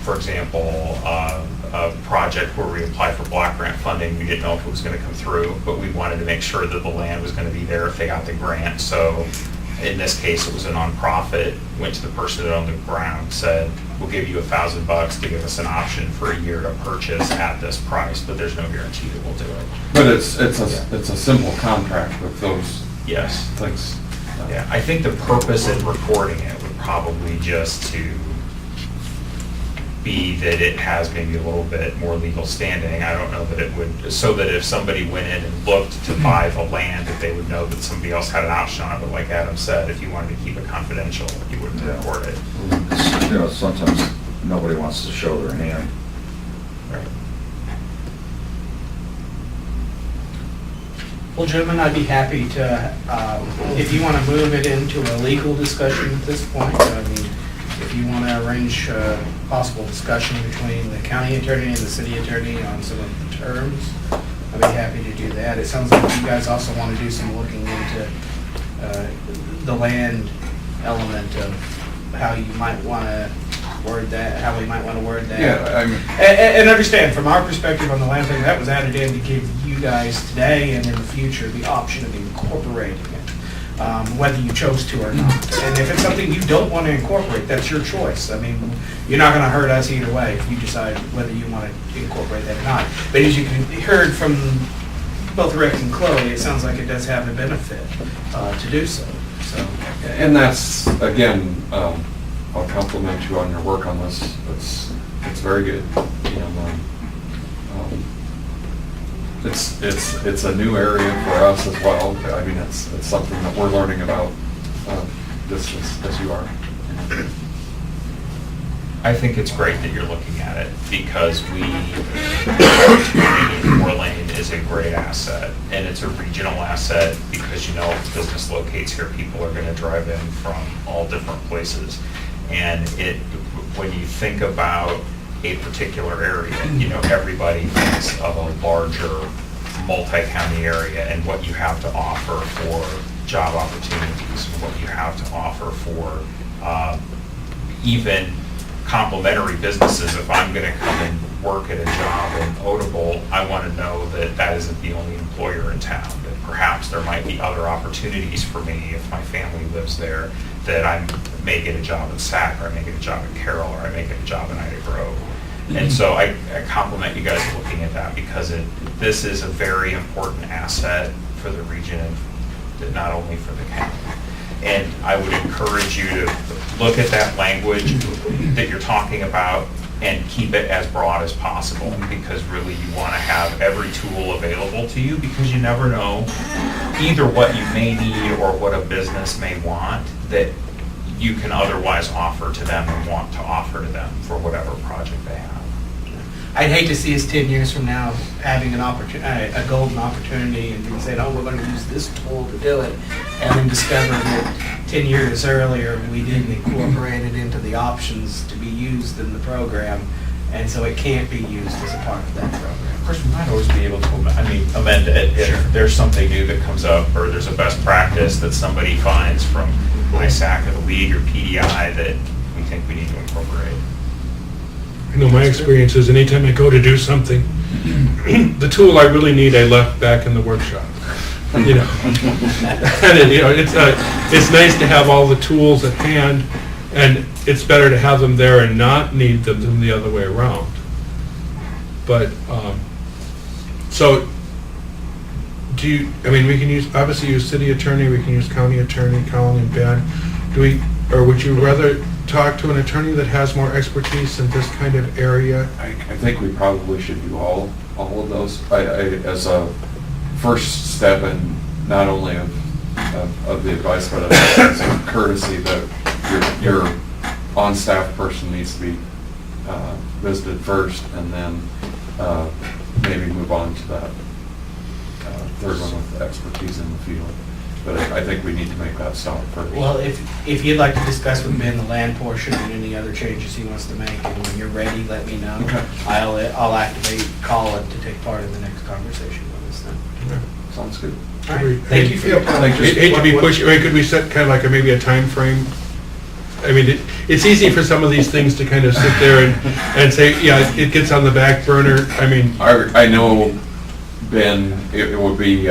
for example, a project where we applied for block grant funding. We didn't know if it was going to come through, but we wanted to make sure that the land was going to be there if they got the grant. So in this case, it was a nonprofit, went to the person that owned the ground, said, we'll give you $1,000 to give us an option for a year to purchase at this price, but there's no guarantee that we'll do it. But it's a simple contract with those Yes. things. Yeah, I think the purpose of recording it would probably just to be that it has maybe a little bit more legal standing. I don't know that it would, so that if somebody went in and looked to buy the land, that they would know that somebody else had an option on it. But like Adam said, if you wanted to keep it confidential, you wouldn't Yeah. record it. It's, you know, sometimes nobody wants to show their hand. Right. Well, gentlemen, I'd be happy to, if you want to move it into a legal discussion at this point, I mean, if you want to arrange possible discussion between the county attorney and the city attorney on some of the terms, I'd be happy to do that. It sounds like you guys also want to do some looking into the land element of how you might want to word that, how we might want to word that. Yeah, I mean, And understand, from our perspective on the land thing, that was added in to give you guys today and in the future the option of incorporating it, whether you chose to or not. And if it's something you don't want to incorporate, that's your choice. I mean, you're not going to hurt us either way if you decide whether you want to incorporate that or not. But as you heard from both Rick and Chloe, it sounds like it does have a benefit to do so. So, and that's, again, I'll compliment you on your work on this. It's very good. You know, it's a new area for us as well. I mean, it's something that we're learning about, just as you are. I think it's great that you're looking at it, because we, 4 lane is a great asset, and it's a regional asset, because you know if business locates here, people are gonna drive in from all different places. And when you think about a particular area. You know, everybody thinks of a larger multi-county area and what you have to offer for job opportunities, and what you have to offer for even complementary businesses. If I'm going to come and work at a job in Odable, I want to know that that isn't the only employer in town, that perhaps there might be other opportunities for me if my family lives there, that I may get a job in Sac, or I may get a job in Carroll, or I may get a job in Ida Grove. And so I compliment you guys looking at that, because this is a very important asset for the region, and not only for the county. And I would encourage you to look at that language that you're talking about and keep it as broad as possible, because really you want to have every tool available to you, because you never know either what you may need or what a business may want that you can otherwise offer to them and want to offer to them for whatever project they have. I'd hate to see us 10 years from now having an opportunity, a golden opportunity, and being said, oh, we're going to use this tool to do it, and then discover that 10 years earlier, we didn't incorporate it into the options to be used in the program, and so it can't be used as a part of that program. Of course, we might always be able to, amend it if there's something new that comes up, or there's a best practice that somebody finds from ISAC or the league or PDI that we think we need to incorporate. I know my experience is anytime I go to do something, the tool I really need, I left back in the workshop. You know, and you know, it's nice to have all the tools at hand, and it's better to have them there and not need them than the other way around. But so, do you? I mean, we can obviously use city attorney, we can use county attorney, Colin and Ben. Or would you rather talk to an attorney that has more expertise in this kind of area? I think we probably should do all of those. As a first step, in not only of the advice, but as a courtesy that your on-staff person needs to be visited first, and then maybe move on to that third one with expertise in the field. But I think we need to make that stop first. Well, if you'd like to discuss with Ben the land portion and any other changes he wants to make, and when you're ready, let me know. Okay. I'll activate Colin to take part in the next conversation with us then. Sounds good. All right, thank you for your time. Hate to be pushy, I mean, could we set kind of like maybe a time frame? I mean, it's easy for some of these things to kind of sit there and say, yeah, it gets on the back burner. I mean, I know Ben, it would be,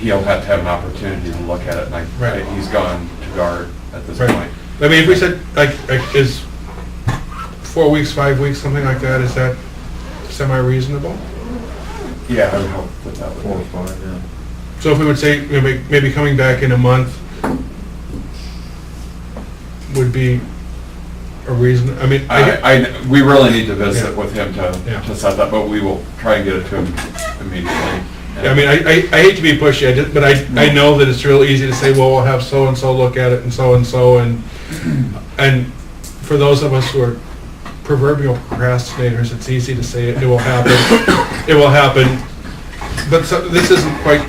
he'll have to have an opportunity to look at it, and Right. he's gone to guard at this Right. point. I mean, if we said, like, is 4 weeks, 5 weeks, something like that, is that semi-reasonable? Yeah, I would hope that would 4 or be. 5, yeah. So if we would say, maybe coming back in a month would be a reason, I mean, We really need to visit Yeah. with him Yeah. to set that, but we will try and get it to him immediately. I mean, I hate to be pushy, but I know that it's real easy to say, well, we'll have so-and-so look at it and so-and-so, and for those of us who are proverbial procrastinators, it's easy to say it will happen, but this isn't quite,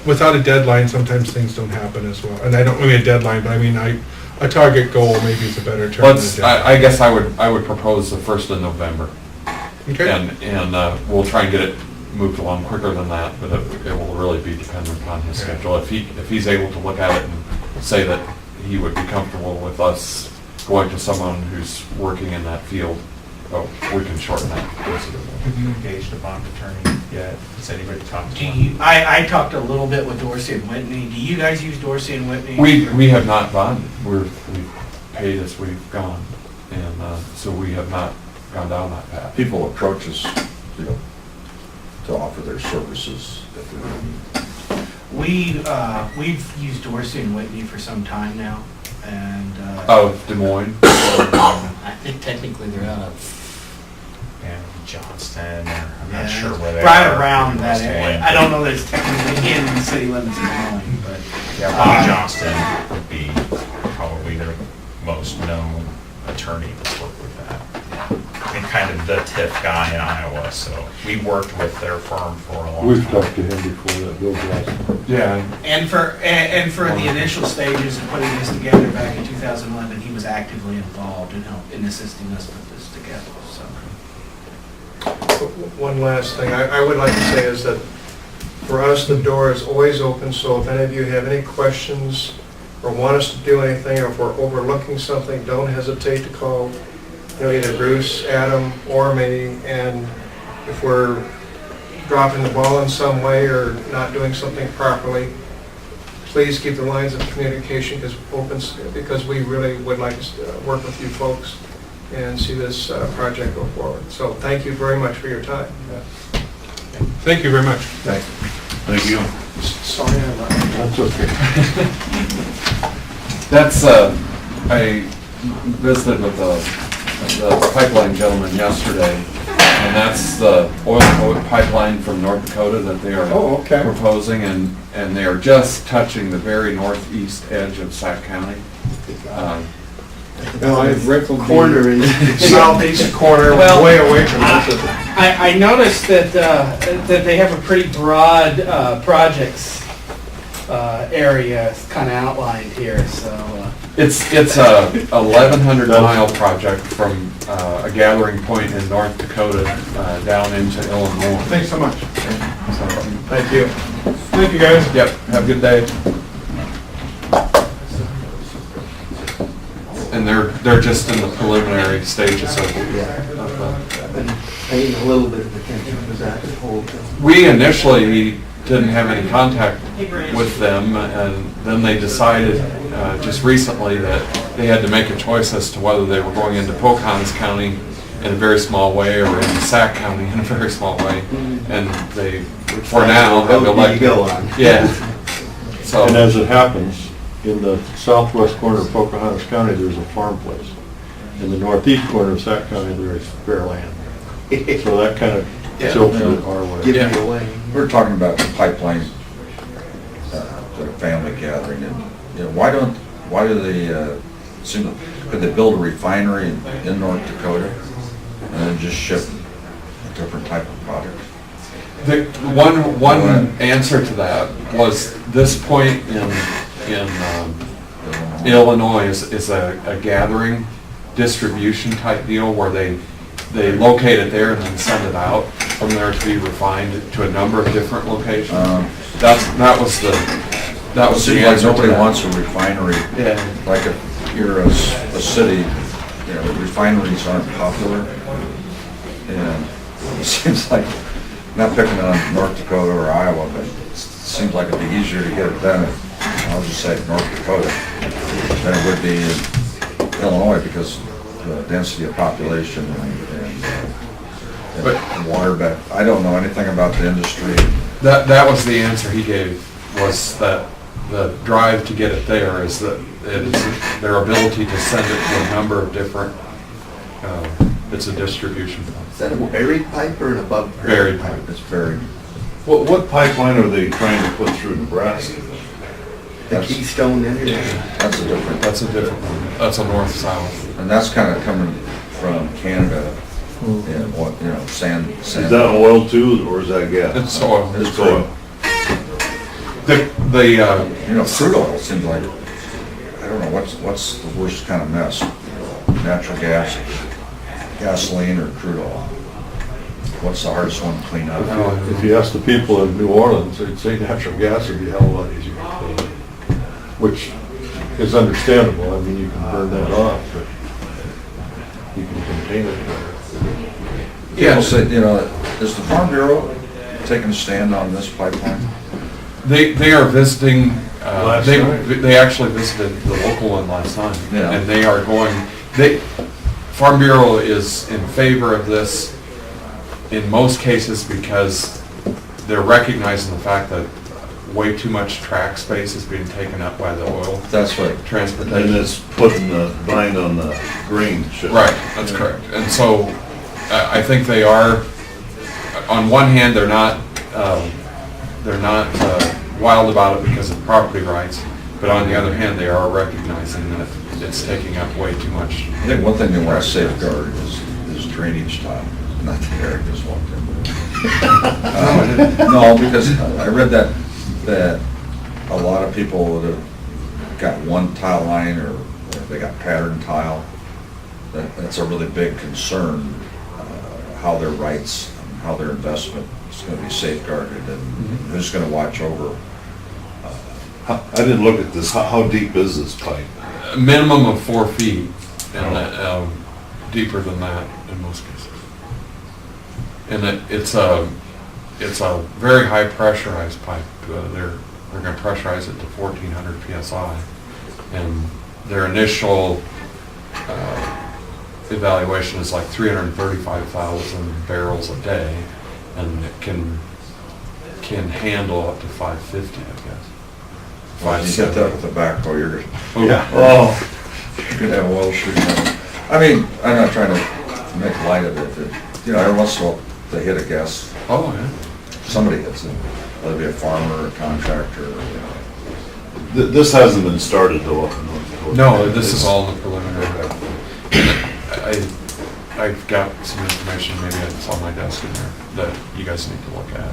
without a deadline, sometimes things don't happen as well, and I don't mean a deadline, but I mean, a target goal maybe is a better term than a deadline. I guess I would propose the 1st of November. Okay, And we'll try and get it moved along quicker than that, but it will really be dependent upon his Yeah. schedule. If he's able to look at it and say that he would be comfortable with us going to someone who's working in that field, we can shorten that considerably. Have you engaged a bond attorney yet? Has anybody talked to Do one? you, I talked a little bit with Dorsey and Whitney. Do you guys use Dorsey and Whitney? We have not bonded. We've paid as we've gone, and so we have not gone down that path. People approach us, you know, to offer their services if they're We've used Dorsey and Whitney for some time now, and Of Des Moines. I think technically they're out of Yeah, Johnston, or I'm Yeah, not sure where they are. right around that West area. End. I don't know that it's technically in the city limits of Des Moines, but Yeah, Bob Johnston would be probably their most known attorney that's worked with that. And kind of the TIF guy in Iowa, so we worked with their firm for a long time. talked to him before, that Bill Johnson. Yeah. and for the initial stages of putting this together back in 2011, he was actively involved in assisting us put this together, so. One last thing I would like to say is that for us, the door is always open, so if any of you have any questions or want us to do anything, or if we're overlooking something, don't hesitate to call, either Bruce, Adam, or me, and if we're dropping the ball in some way or not doing something properly, please keep the lines of communication because we really would like to work with you folks and see this project go forward. So thank you very much for your time. Thank you very much. Thank you. Sorry I left. That's okay. That's, I visited with the pipeline gentleman yesterday, and that's the oil pipeline from North Dakota that they are Oh, okay. proposing, and they are just touching the very northeast edge of Sac County. Corner is. Southeast corner, Well, way away from us. I noticed that they have a pretty broad projects area kind of outlined here, so. It's a 1,100 mile project from a gathering point in North Dakota down into Illinois. Thanks so much. Thank you. Thank you, guys. Yep, have a good day. And they're just in the preliminary stages of Paying a little bit of attention to that whole thing. We initially didn't have any contact with them, and then they decided just recently that they had to make a choice as to whether they were going into Pocahontas County in a very small way or into Sac County in a very small way. And they, for now, have elected. Go on. Yeah. So. And as it happens, in the southwest corner of Pocahontas County, there's a farm place. In the northeast corner of Sac County, there is fair land. So that kind of tilted it our way. Give Yeah. me away. We're talking about the pipeline, the family gathering, and, why do they, could they build a refinery in North Dakota and then just ship a different type of product? The one answer to that was this point in Illinois is a gathering distribution type deal where they locate it there and then send it out from there to be refined to a number of different locations. That was the Seems like answer to nobody that. wants a refinery. Yeah. Like if you're a city, refineries aren't popular. And it seems like, not picking on North Dakota or Iowa, but it seems like it'd be easier to get it done in, I'll just say North Dakota, than it would be in Illinois because the density of population and water, but I don't know anything about the industry. That was the answer he gave, was that the drive to get it there is that it is their ability to send it to a number of different, it's a distribution. Is that a buried pipe or an above Buried ground pipe. It's very, What pipeline are they trying to put through Nebraska? The Keystone Energy? that's a different, That's a different one. That's a north-south. and that's kind of coming from Canada, and what, sand. Is that oil too, or is that gas? It's oil. It's oil. Crude oil seems like, I don't know, what's the worst kind of mess? Natural gas, gasoline, or crude oil? What's the hardest one to clean up? If you ask the people in New Orleans, they'd say natural gas would be a hell of a lot easier to clean, which is understandable. I mean, you can burn that off, but you can contain it better. People say, is the Farm Bureau taking a stand on this pipeline? They are visiting, Last night. they actually visited the local one last night. Yeah. And they are Farm Bureau is in favor of this in most cases because they're recognizing the fact that way too much track space is being taken up by the oil That's what, And transportation. it's putting the bind on the green ship. Right, that's correct. And so I think they are, on one hand, they're not wild about it because of property rights, but on the other hand, they are recognizing that it's taking up way too much. I think one thing they want to safeguard is drainage tile, not the Eric just walked in. No, because I read that a lot of people that have got one tile line or they got pattern tile. That's a really big concern, how their rights, how their investment is gonna be safeguarded, and who's gonna watch over. I didn't look at this, how deep is this pipe? A minimum of 4 feet, and deeper than that in most cases. And it's a very high pressurized pipe. They're gonna pressurize it to 1,400 PSI. And their initial evaluation is like 335,000 barrels a day, and it can handle up to 550, I guess. When you get that with the backhoe, you're Yeah. gonna have oil shooting out. I mean, I'm not trying to make light of it, but, you know, every once in a while, they hit a guess, Oh, yeah. somebody hits it, whether it be a farmer or a contractor, you know. This hasn't been started though. Up in North Dakota. No, this is all in the preliminary. I've got some information, maybe it's on my desk in there, that you guys need to look at.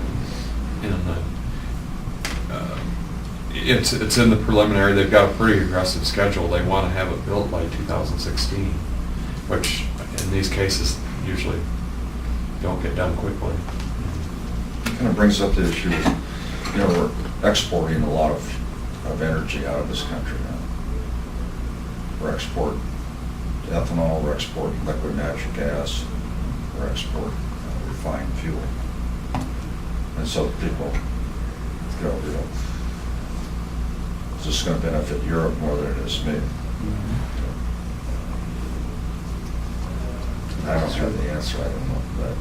It's in the preliminary. They've got a pretty aggressive schedule. They want to have it built by 2016, which in these cases usually don't get done quickly. Kind of brings up the issue, you know, we're exporting a lot of energy out of this country now. We're exporting ethanol, we're exporting liquid natural gas, we're exporting refined fuel. And so people go, you know, is this going to benefit Europe more than it is me? I don't have the answer, I don't know, but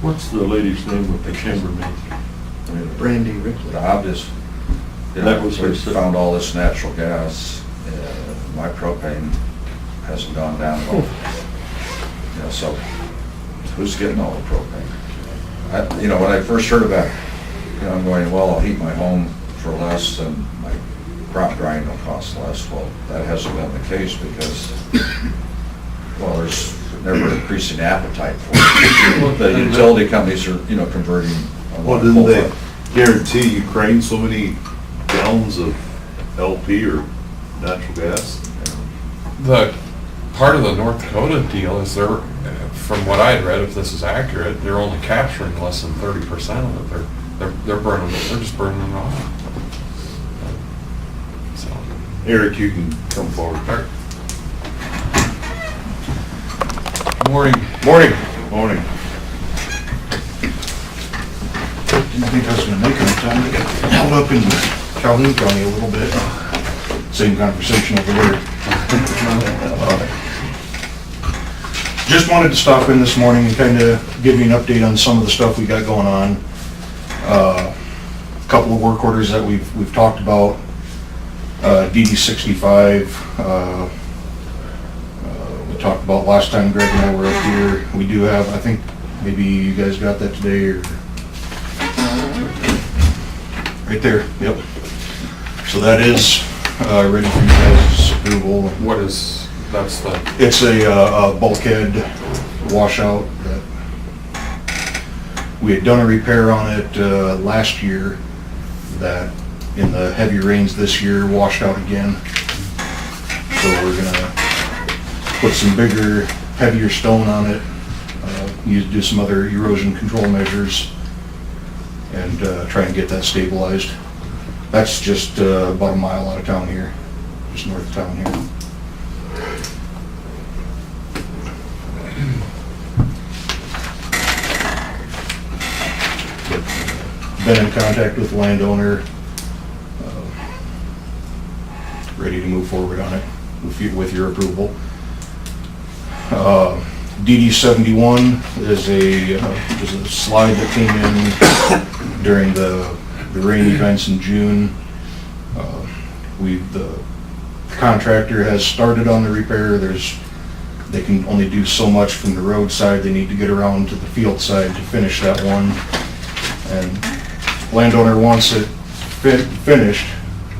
What's the lady's name with the chambermaid? I mean, Brandy Ripley. the obvious, you That know, was we her- found all this natural gas, my propane hasn't gone down at all. You know, so who's getting all the propane? You know, when I first heard about it, you know, I'm going, well, I'll heat my home for less and my crop drying will cost less. Well, that hasn't been the case because, well, there's never increasing appetite for it. The utility companies are, you know, converting a Well, lot of didn't coal. they guarantee Ukraine so many gallons of LP or natural gas? The part of the North Dakota deal is they're, from what I had read, if this is accurate, they're only capturing less than 30% of it. They're burning it. They're just burning it off. So. Eric, you can come forward. Good morning. Morning. Morning. Didn't think I was gonna make enough time to get held up in Calhoun County a little bit. Same conversation over there. Just wanted to stop in this morning and kind of give you an update on some of the stuff we got going on. A couple of work orders that we've talked about. DD 65, we talked about last time Greg and I were up here. We do have, I think, maybe you guys got that today or right there, yep. So that is ready for you guys' approval. What is, that's the, It's a bulkhead washout that we had done a repair on it last year that in the heavy rains this year washed out again. So we're gonna put some bigger, heavier stone on it, do some other erosion control measures and try and get that stabilized. That's just about a mile out of town here, just north of town here. Been in contact with the landowner, ready to move forward on it with your approval. DD 71 is a slide that came in during the rain events in June. The contractor has started on the repair. They can only do so much from the road side. They need to get around to the field side to finish that one. And landowner wants it finished,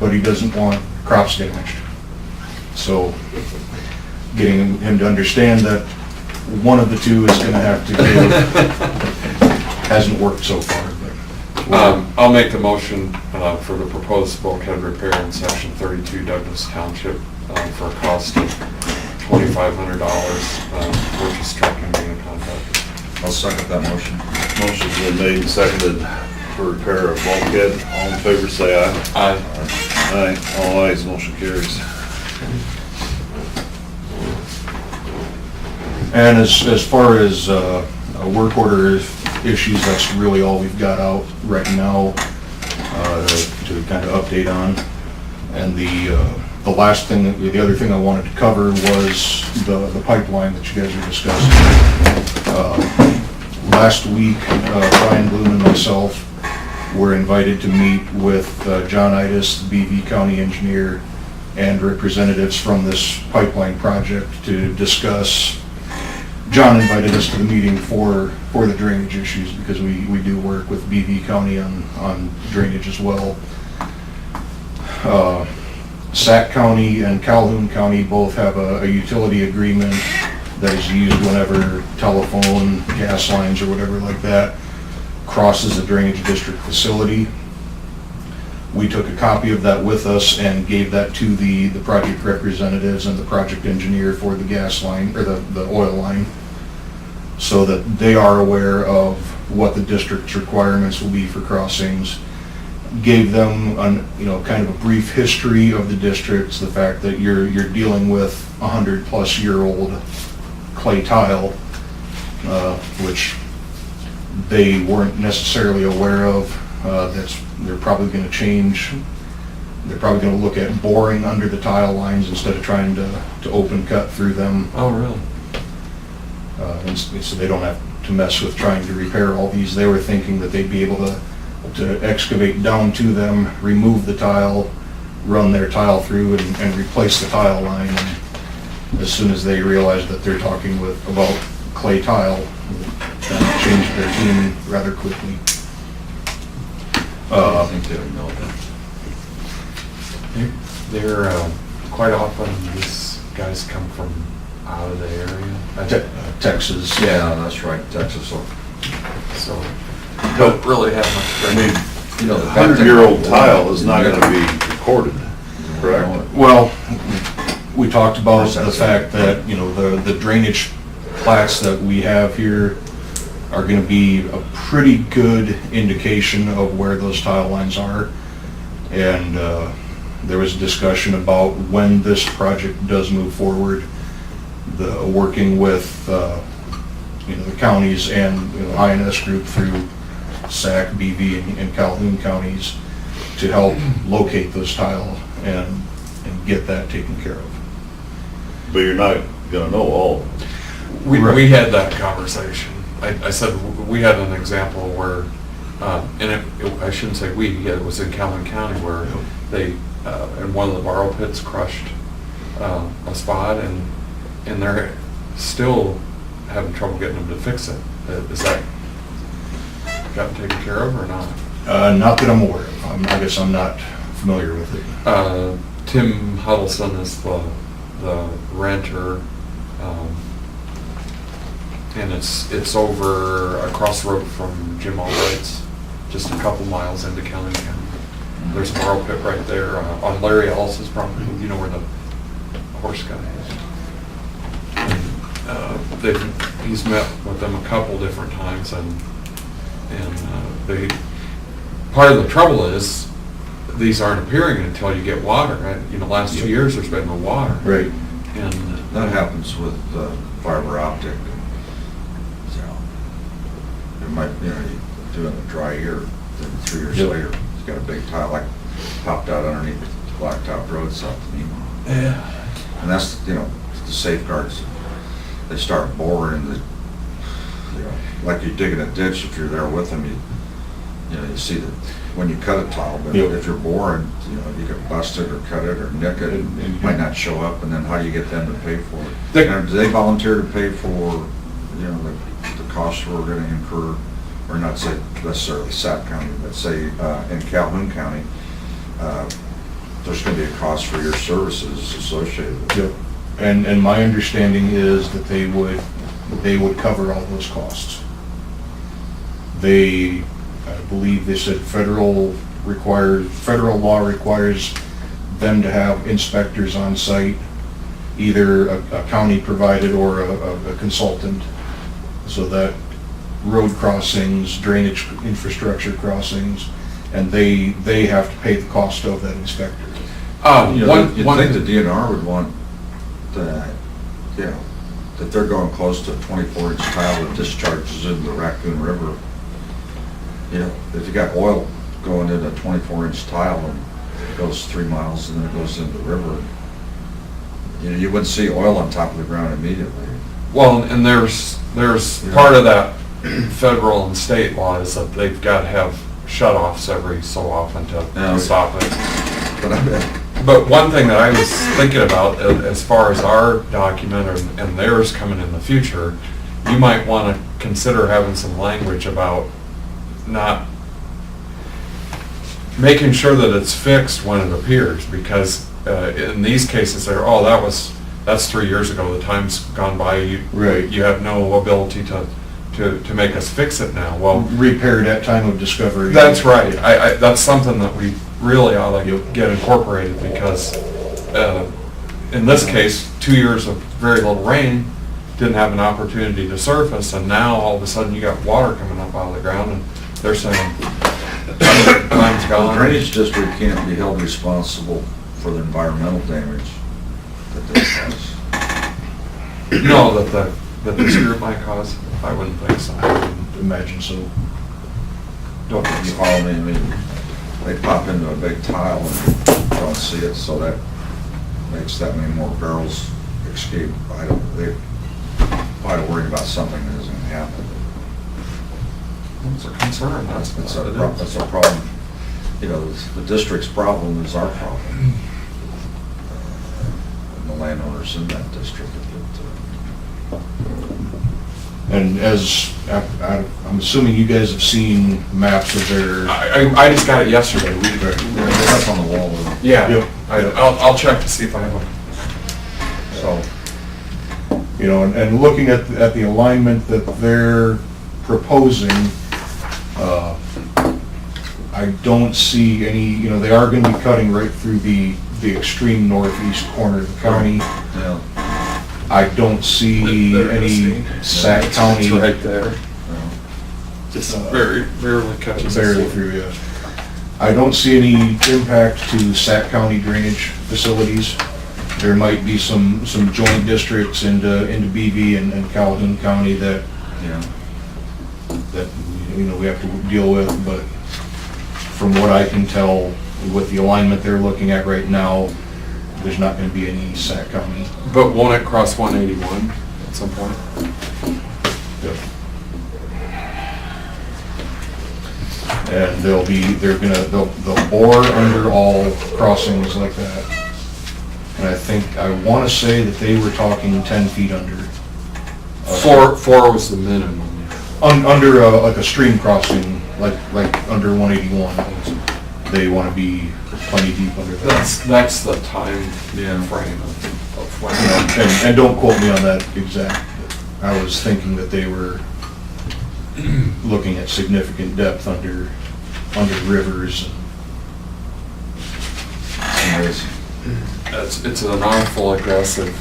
but he doesn't want crops damaged. So getting him to understand that one of the two is gonna have to give hasn't worked so far, but I'll make the motion for the proposed bulkhead repair in section 32 Douglas Township for a cost of $2,500, purchase trucking being contracted. I'll second that motion. Motion's been made and seconded for repair of bulkhead. All in favor, say aye. Aye. Aye. All ayes, motion carries. And as far as work order issues, that's really all we've got out right now to kind of update on. And the last thing, the other thing I wanted to cover was the pipeline that you guys were discussing. Last week, Brian Bloom and myself were invited to meet with John Itis, the BV County engineer, and representatives from this pipeline project to discuss. John invited us to the meeting for the drainage issues because we do work with BV County on drainage as well. Sac County and Calhoun County both have a utility agreement that is used whenever telephone, gas lines, or whatever like that crosses a drainage district facility. We took a copy of that with us and gave that to the project representatives and the project engineer for the gas line, or the oil line, so that they are aware of what the district's requirements will be for crossings. Gave them kind of a brief history of the districts, the fact that you're dealing with 100-plus-year-old clay tile, which they weren't necessarily aware of. They're probably going to change. They're probably going to look at boring under the tile lines instead of trying to open cut through them. Oh, really? And so they don't have to mess with trying to repair all these. They were thinking that they'd be able to excavate down to them, remove the tile, run their tile through and replace the tile line. And as soon as they realized that they're talking about clay tile, that changed their tune rather quickly. I think they would know that. They're quite often these guys come from out of the area. Texas. Yeah, that's right, Texas. So don't really have much. I mean, You know, the 100-year-old tile is not gonna be recorded, correct? Well, we talked about the fact that, the drainage plats that we have here are gonna be a pretty good indication of where those tile lines are. And there was a discussion about when this project does move forward, working with, the counties and INS group through SAC, BV, and Calhoun counties to help locate those tile and get that taken care of. But you're not gonna know all of them. We had that conversation. I said, we had an example where, and I shouldn't say we, it was in Calhoun County where they, in one of the borrow pits crushed a spot and they're still having trouble getting them to fix it. Is that gotten taken care of or not? Not that I'm aware of. I guess I'm not familiar with it. Tim Huddleston is the renter, and it's over across the road from Jim Albright's, just a couple miles into Calhoun County. There's a borrow pit right there on Larry Ellis's property, where the horse guy is. He's met with them a couple different times, and part of the trouble is these aren't appearing until you get water. Right? Last 2 years there's been no water. Right. And That happens with fiber optic. It might, you're doing a dry year, then 3 years later, it's got a big tile like popped out underneath the blacktop road south of Nemo. Yeah. And that's, the safeguards. They start boring, like you're digging a ditch. If you're there with them, you see that when you cut a tile, but if you're boring, you can bust it or cut it or nick it, and it might not show up, and then how do you get them to pay for it? And do they volunteer to pay for, the costs we're gonna incur, or not say necessarily Sac County, but say in Calhoun County, there's gonna be a cost for your services associated with it. Yep. And my understanding is that they would cover all those costs. They I believe they said federal law requires them to have inspectors on site, either a county provided or a consultant, so that road crossings, drainage infrastructure crossings, and they have to pay the cost of that inspector. You know, you'd think the DNR would want that, you know, that they're going close to a 24-inch tile that discharges into the Raccoon River. You know, if you got oil going in a 24-inch tile and it goes 3 miles and then it goes into the river, you know, you wouldn't see oil on top of the ground immediately. Well, and there's part of that federal and state law is that they've got to have shut-offs every so often to stop it. But I bet. But one thing that I was thinking about, as far as our document and theirs coming in the future, you might want to consider having some language about not making sure that it's fixed when it appears, because in these cases, that's 3 years ago, the time's gone by, you have no ability to make us fix it now. Well, Repaired at time of discovery. that's right. That's something that we really ought to get incorporated, because in this case, 2 years of very little rain, didn't have an opportunity to surface, and now all of a sudden you got water coming up out of the ground, and they're saying time's The gone. drainage district can't be held responsible for the environmental damage that they cause. No, that this group might cause, I wouldn't think so. Imagine so. Don't think You so. follow me? I mean, they pop into a big tile and don't see it, so that makes that many more barrels escape. They're probably worried about something that isn't gonna happen. It's a concern, that's That's what it is. that's a problem. You know, the district's problem is our problem. And the landowners in that district. And as, I'm assuming you guys have seen maps of their, I just got it yesterday. They're up on the wall. Yeah, Yep. I'll check to see if I have one. so, you know, and looking at the alignment that they're proposing, I don't see any, you know, they are gonna be cutting right through the extreme northeast corner of the county. Yeah. I don't see any Sac County. It's right there. Just barely catches. Barely through, yeah. I don't see any impact to Sac County drainage facilities. There might be some joint districts into Beebe and Calhoun County that, you know, we have to deal with, but from what I can tell, with the alignment they're looking at right now, there's not gonna be any Sac County. But won't it cross 181 at some point? Yep. And they'll bore under all crossings like that. And I wanna say that they were talking 10 feet under. Four was the minimum. Under like a stream crossing, like under 181, they wanna be plenty deep under that. That's the time frame of when. And don't quote me on that exact, I was thinking that they were looking at significant depth under rivers. It's an awful aggressive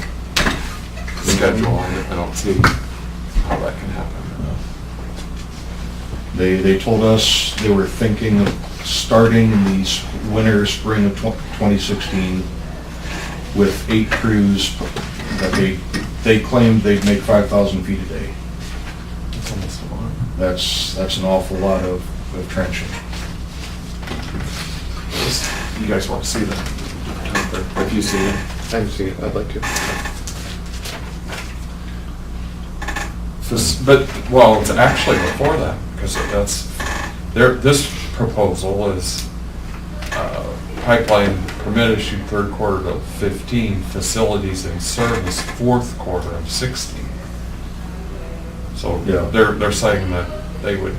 schedule, and I don't see how that can happen. They told us they were thinking of starting in the winter, spring of 2016 with 8 crews that they claimed they'd make 5,000 feet a day. That's almost a lot. That's an awful lot of trenching. You guys want to see that? Have you seen it? I haven't seen it, I'd like to. But, well, it's actually before that, because this proposal is pipeline permit issued 3rd quarter of 15, facilities in service 4th quarter of 16. So Yeah. they're saying that they would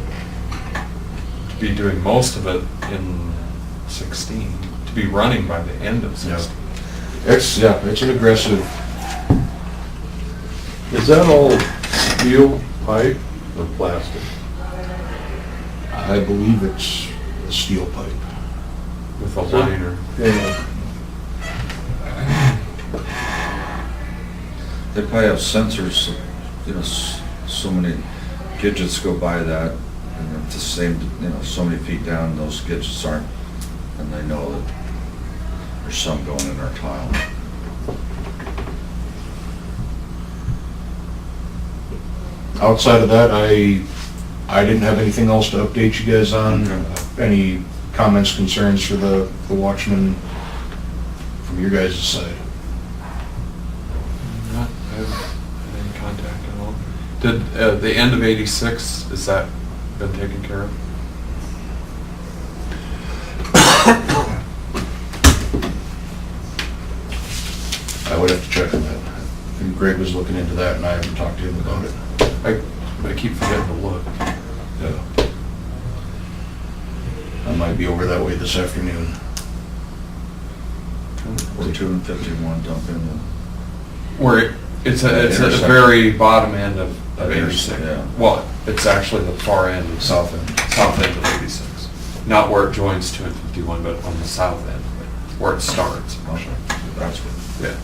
be doing most of it in 16, to be running by the end of 16. It's an aggressive. Is that all steel pipe or plastic? I believe it's a steel pipe. With a liner. Yeah. They probably have sensors, you know, so many gadgets go by that, and it's the same, you know, so many feet down, those gadgets aren't, and they know that there's some going in our tile. Outside of that, I didn't have anything else to update you guys on. Any comments, concerns for the Watchman from your guys' side? Not have any contact at all. Did, the end of 86, is that been taken care of? I would have to check on that. And Greg was looking into that, and I haven't talked to him about it. I keep forgetting to look. Yeah. I might be over that way this afternoon. Or 2 and 51 dump in the. Where it's at the Intersection. very bottom end of 86. Yeah. Well, it's actually the far end, South end. south end of 86. Not where it joins 2 and 51, but on the south end, where it starts. Okay, that's good. Yeah.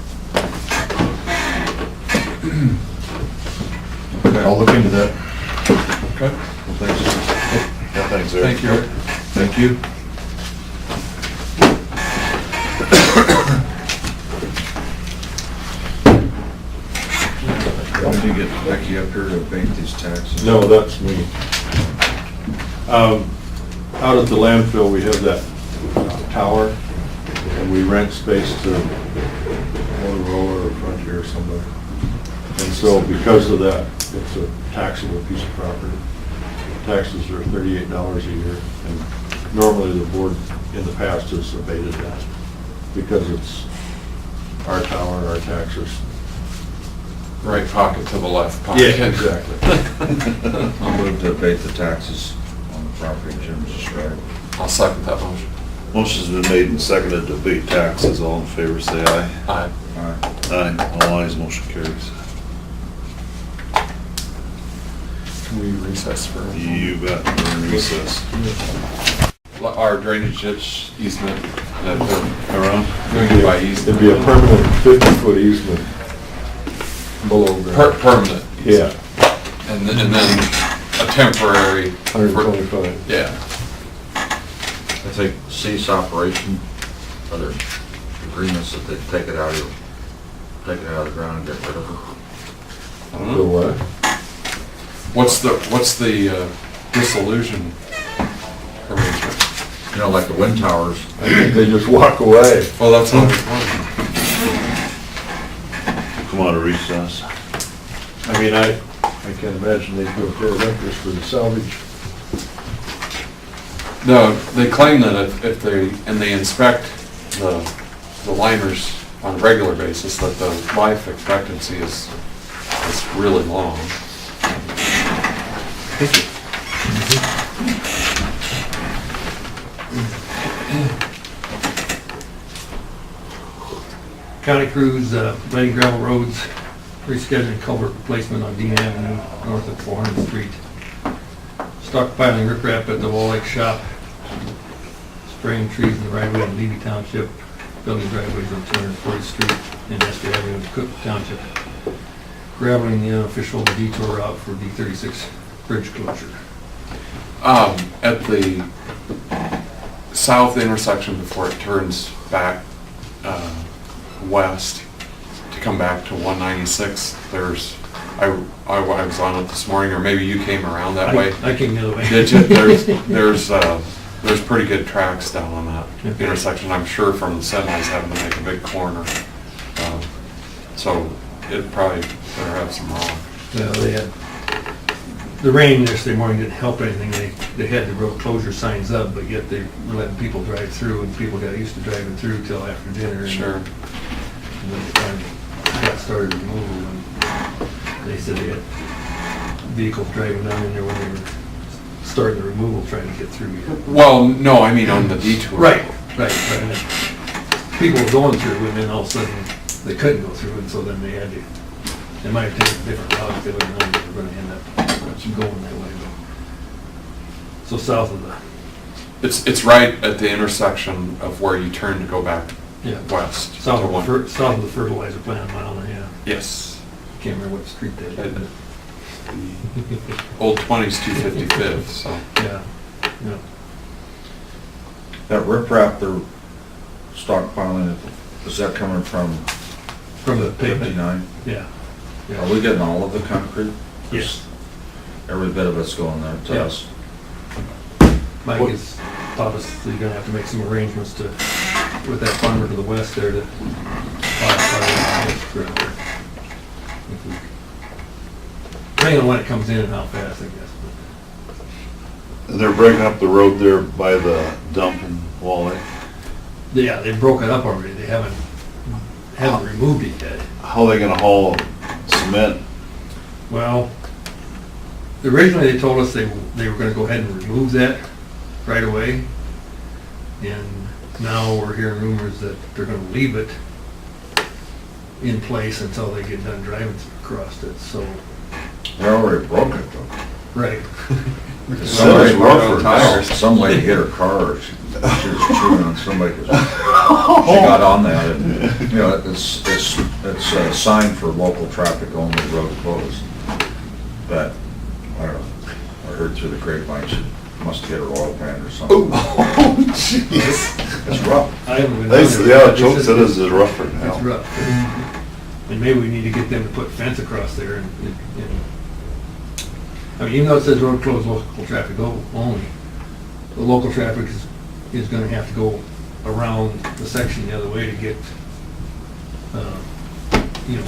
I'll look into that. Okay. Well, thanks. Yeah, thanks, Eric. Thank you. Thank you. When do you get Becky up here to abate these taxes? No, that's me. Out at the landfill, we have that tower, and we rent space to Motorola or Frontier or somebody. And so because of that, it's a taxable piece of property. Taxes are $38 a year, and normally the board in the past has abated that because it's our tower, our taxes. Right pocket to the left pocket. Yeah, exactly. I'll move to abate the taxes on the property Jim described. I'll second that motion. Motion's been made and seconded to abate taxes. All in favor, say aye. Aye. All right. Aye. All ayes, motion carries. Can we recess for a moment? You bet. We're in recess. Our drainage ditch easement, that they're Around? doing it by easement. It'd be a permanent 50-foot easement below ground. Permanent. Yeah, And then a temporary. 125. Yeah. I think cease operation, other agreements that they take it out of the ground and get rid of it. The what? What's the dissolution arrangement? You know, like the wind towers. I think they just walk away. Well, that's how it's Come out of recess. I mean, I can't imagine they'd go pay renters for the salvage. No, they claim that if they inspect the liners on a regular basis, that the life expectancy is really long. County crews, laying gravel roads, rescheduling culvert replacement on Dean Avenue, north of 400th Street. Stockpiling riprap at the Wall Lake Shop. Spraying trees in the right of way in Levy Township. Building driveways on 240th Street and Esther Avenue in Cook Township. Graveling the unofficial detour route for D36 bridge closure. At the south intersection before it turns back west to come back to 196, I was on it this morning, or maybe you came around that way. I came the other way. Did you? There's pretty good tracks down on that intersection, I'm sure, from the semis having to make a big corner. So it probably better have some rock. Well, they had, the rain yesterday morning didn't help anything. They had the road closure signs up, but yet they were letting people drive through, and people got used to driving through till after dinner. Sure. And then they finally got started removal, and they said they had vehicles driving down in there when they were starting the removal, trying to get through. Well, no, I mean on the detour. Right. People were going through, and then all of a sudden, they couldn't go through, and so then they had to, they might have taken a different route if they would have known they were gonna end up going that way. But So south of the, It's right at the intersection of where you turn to go back yeah, west. south to of one- south of the fertilizer plant, a mile and a half. Yes. Can't remember what street that is. The Old 20s 255th, so. Yeah, yeah. That riprap they're stockpiling, is that coming from From the pavement. 59? Yeah. Are we getting all of the concrete? Yes. Every bit of it's going there to Yeah. us? Mike is obviously gonna have to make some arrangements to, with that farmer to the west there to buy part of that ground there. If we- Depending on when it comes in and how fast, I guess. And they're breaking up the road there by the dump in Wall Lake. Yeah, they broke it up already. They haven't removed it yet. How are they gonna haul cement? Well, originally they told us they were gonna go ahead and remove that right away. And now we're hearing rumors that they're gonna leave it in place until they get done driving across it, so. They already broke it though. Right. Somebody, tires. some lady hit her car, she was chewing on somebody, 'cause she got on that, and, you know, it's a sign for local traffic only, road closed. But, I don't know, I heard through the grapevine, she must hit her oil pan or something. Oh, jeez. It's rough. I haven't been They down said, there, yeah, but they Joe said said it's rougher than It's hell. rough. And maybe we need to get them to put fence across there and, I mean, even though it says road closed, local traffic only, the local traffic is gonna have to go around the section the other way to get, you know,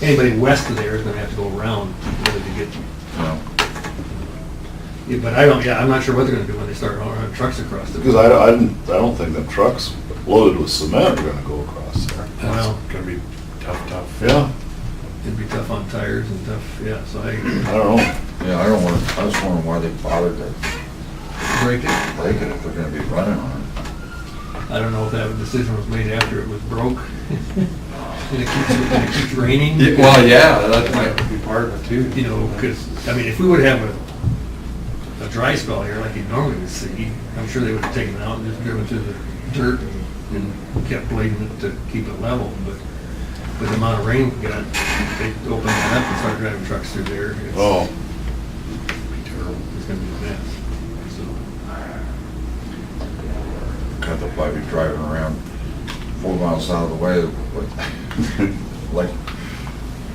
anybody west of there is gonna have to go around really to get, No. yeah, but I'm not sure what they're gonna do when they start running trucks across there. Because I don't think them trucks loaded with cement are gonna go across there. Well, It's gonna be tough. Yeah, it'd be tough on tires and tough, yeah, so I don't know. Yeah, I was wondering why they bothered to break it. break it if they're gonna be running on it. I don't know if that decision was made after it was broke. And it keeps raining. Well, yeah, that might be part of it too. You know, because, I mean, if we would have a dry spell here like you normally would see, I'm sure they would have taken it out and just driven through the dirt and kept blading it to keep it level, but with the amount of rain we got, they opened it up and started driving trucks through there. It's- Oh, It's gonna be a mess, so. God, they'll probably be driving around 4 miles out of the way, but, like,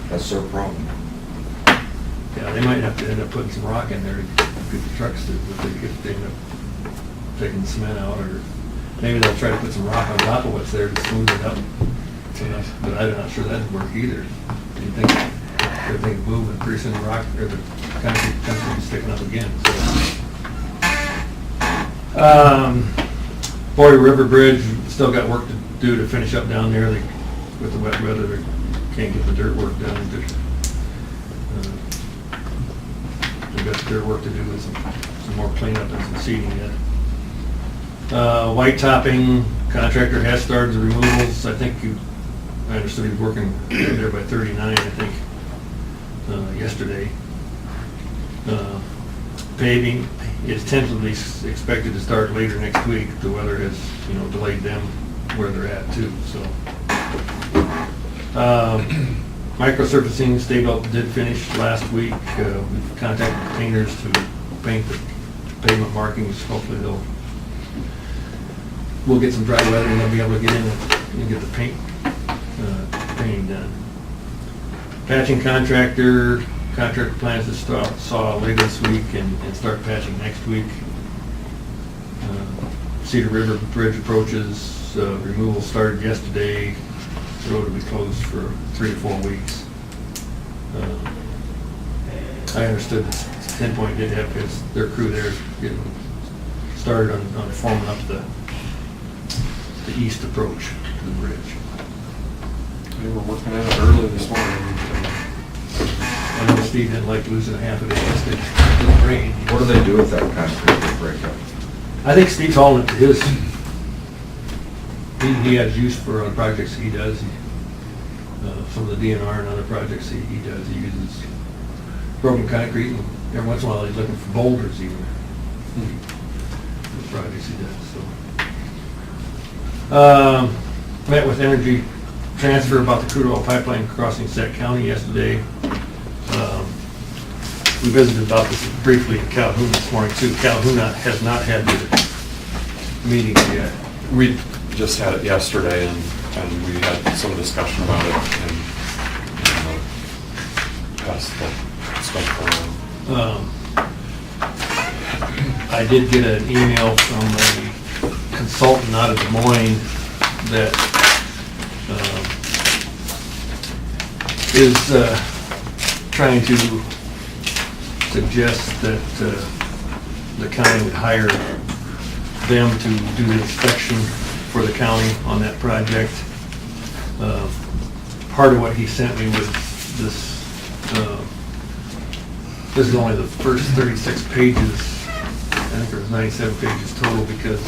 that's their problem. Yeah, they might have to end up putting some rock in there to get the trucks to, if they end up taking the cement out, or maybe they'll try to put some rock on top of what's there to smooth it up. But I'm not sure that'd work either. You think everything's moving, pretty soon the rock, or the concrete be sticking up again, so. Boyer River Bridge, still got work to do to finish up down there. With the wet weather, they can't get the dirt work done. They've got their work to do with some more cleanup and some seeding yet. White topping, contractor has started the removals. I understood he was working there by 39, I think, yesterday. Paving is tentatively expected to start later next week. The weather has, delayed them where they're at too, so. Microsurfacing, Staybelt did finish last week. We've contacted painters to paint the pavement markings. Hopefully we'll get some dry weather and they'll be able to get in and get the painting done. Patching contractor plans to saw later this week and start patching next week. Cedar River Bridge approaches, removal started yesterday. The road will be closed for 3 to 4 weeks. I understood that 10 Point did have their crew there getting started on forming up the east approach to the bridge. They were working at it early this morning. I know Steve didn't like losing half of it yesterday in the rain. What do they do with that concrete they break up? I think Steve's hauling it to his, he has use for other projects he does. Some of the DNR and other projects he does, he uses broken concrete, and every once in a while he's looking for boulders even. projects he does, so. Met with Energy Transfer about the crude oil pipeline crossing Sac County yesterday. We visited about this briefly in Calhoun this morning too. Calhoun has not had their meeting yet. We just had it yesterday, and we had some discussion about it, and passed the stuff around. I did get an email from a consultant out of Des Moines that is trying to suggest that the county would hire them to do the inspection for the county on that project. Part of what he sent me was this. This is only the first 36 pages. I think there was 97 pages total, because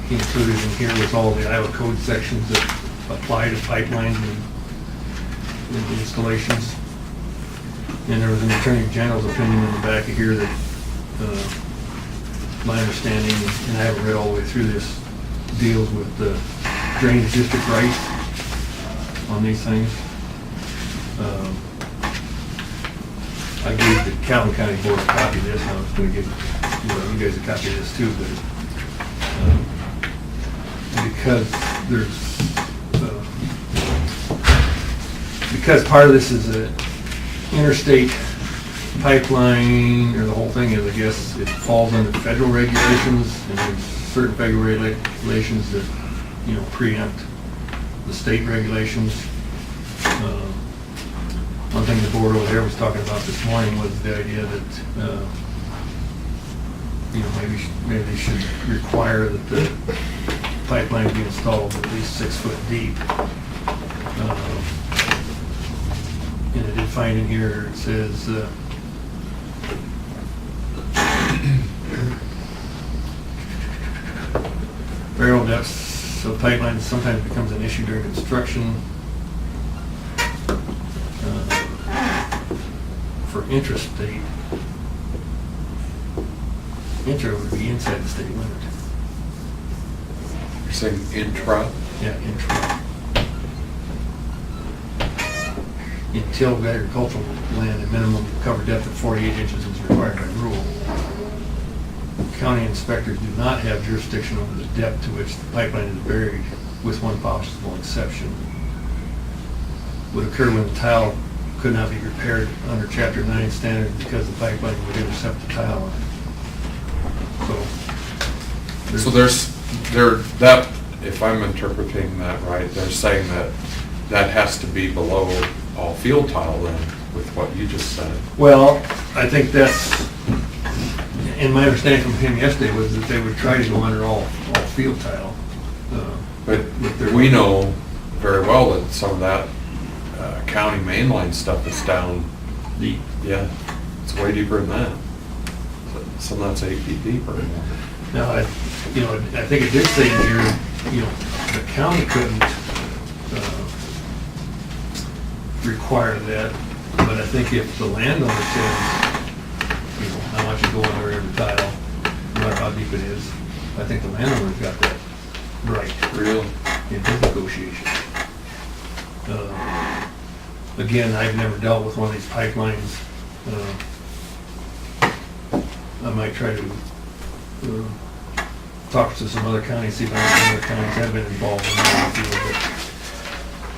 he included in here with all the Iowa code sections that apply to pipelines and installations. And there was an Attorney General's opinion in the back of here that, my understanding, and I haven't read all the way through this, deals with the drainage district rights on these things. I gave the Calhoun County Board a copy of this, and I was going to give you guys a copy of this too, but because there's because part of this is a interstate pipeline, or the whole thing is, I guess, it falls under federal regulations, and there's certain federal regulations that, preempt the state regulations. One thing the board over there was talking about this morning was the idea that, maybe they should require that the pipeline be installed at least 6 foot deep. And I did find in here, it says, burial depths of pipelines sometimes becomes an issue during construction. For intrastate, intra would be inside the state limit. You're saying intra? Yeah, intra. In tilled agricultural land, a minimum cover depth of 48 inches is required by rule. County inspectors do not have jurisdiction over the depth to which the pipeline is buried, with one possible exception. Would occur when the tile could not be repaired under Chapter 9 standard because the pipeline would intercept the tile line. So that, if I'm interpreting that right, they're saying that has to be below all field tile then, with what you just said. Well, I think that's, and my understanding from him yesterday was that they would try to go under all field tile. But we know very well that some of that county mainline stuff is down deep. Yeah, it's way deeper than that. Some of that's 8 feet deeper. Now, I think it did say in here, the county couldn't require that, but I think if the landowner says, I want you to go under every tile, no matter how deep it is, I think the landowner's got that right. Really? In his negotiation. Again, I've never dealt with one of these pipelines. I might try to talk to some other counties, see if other counties have been involved in that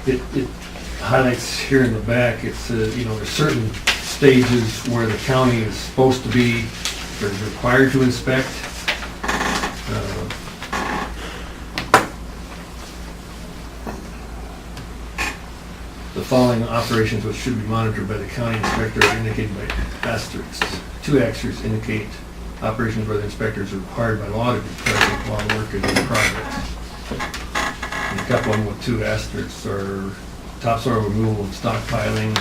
field. But it highlights here in the back, it's, there's certain stages where the county is supposed to be, or is required to inspect. The following operations which should be monitored by the county inspector are indicated by asterisks. 2 asterisks indicate operations where the inspectors are required by law to be present while work is in progress. And a couple of them with 2 asterisks are topsoil removal and stockpiling,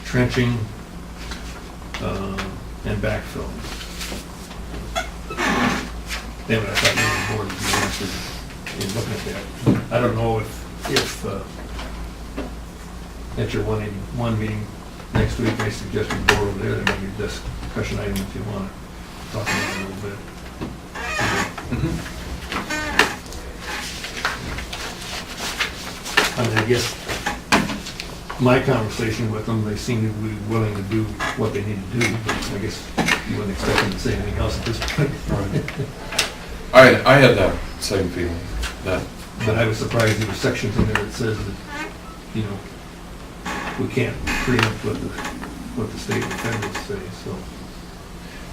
trenching, and backfilling. Damn it, I thought maybe the board would be interested in looking at that. I don't know if at your 181 meeting next week, I suggest the board over there might be a discussion item if you want to talk about it a little bit. I mean, I guess my conversation with them, they seem to be willing to do what they need to do, but I guess you wouldn't expect them to say anything else at this point. I had that same feeling, that, But I was surprised there were sections in there that says that, you know, we can't preempt what the state and federal say, so.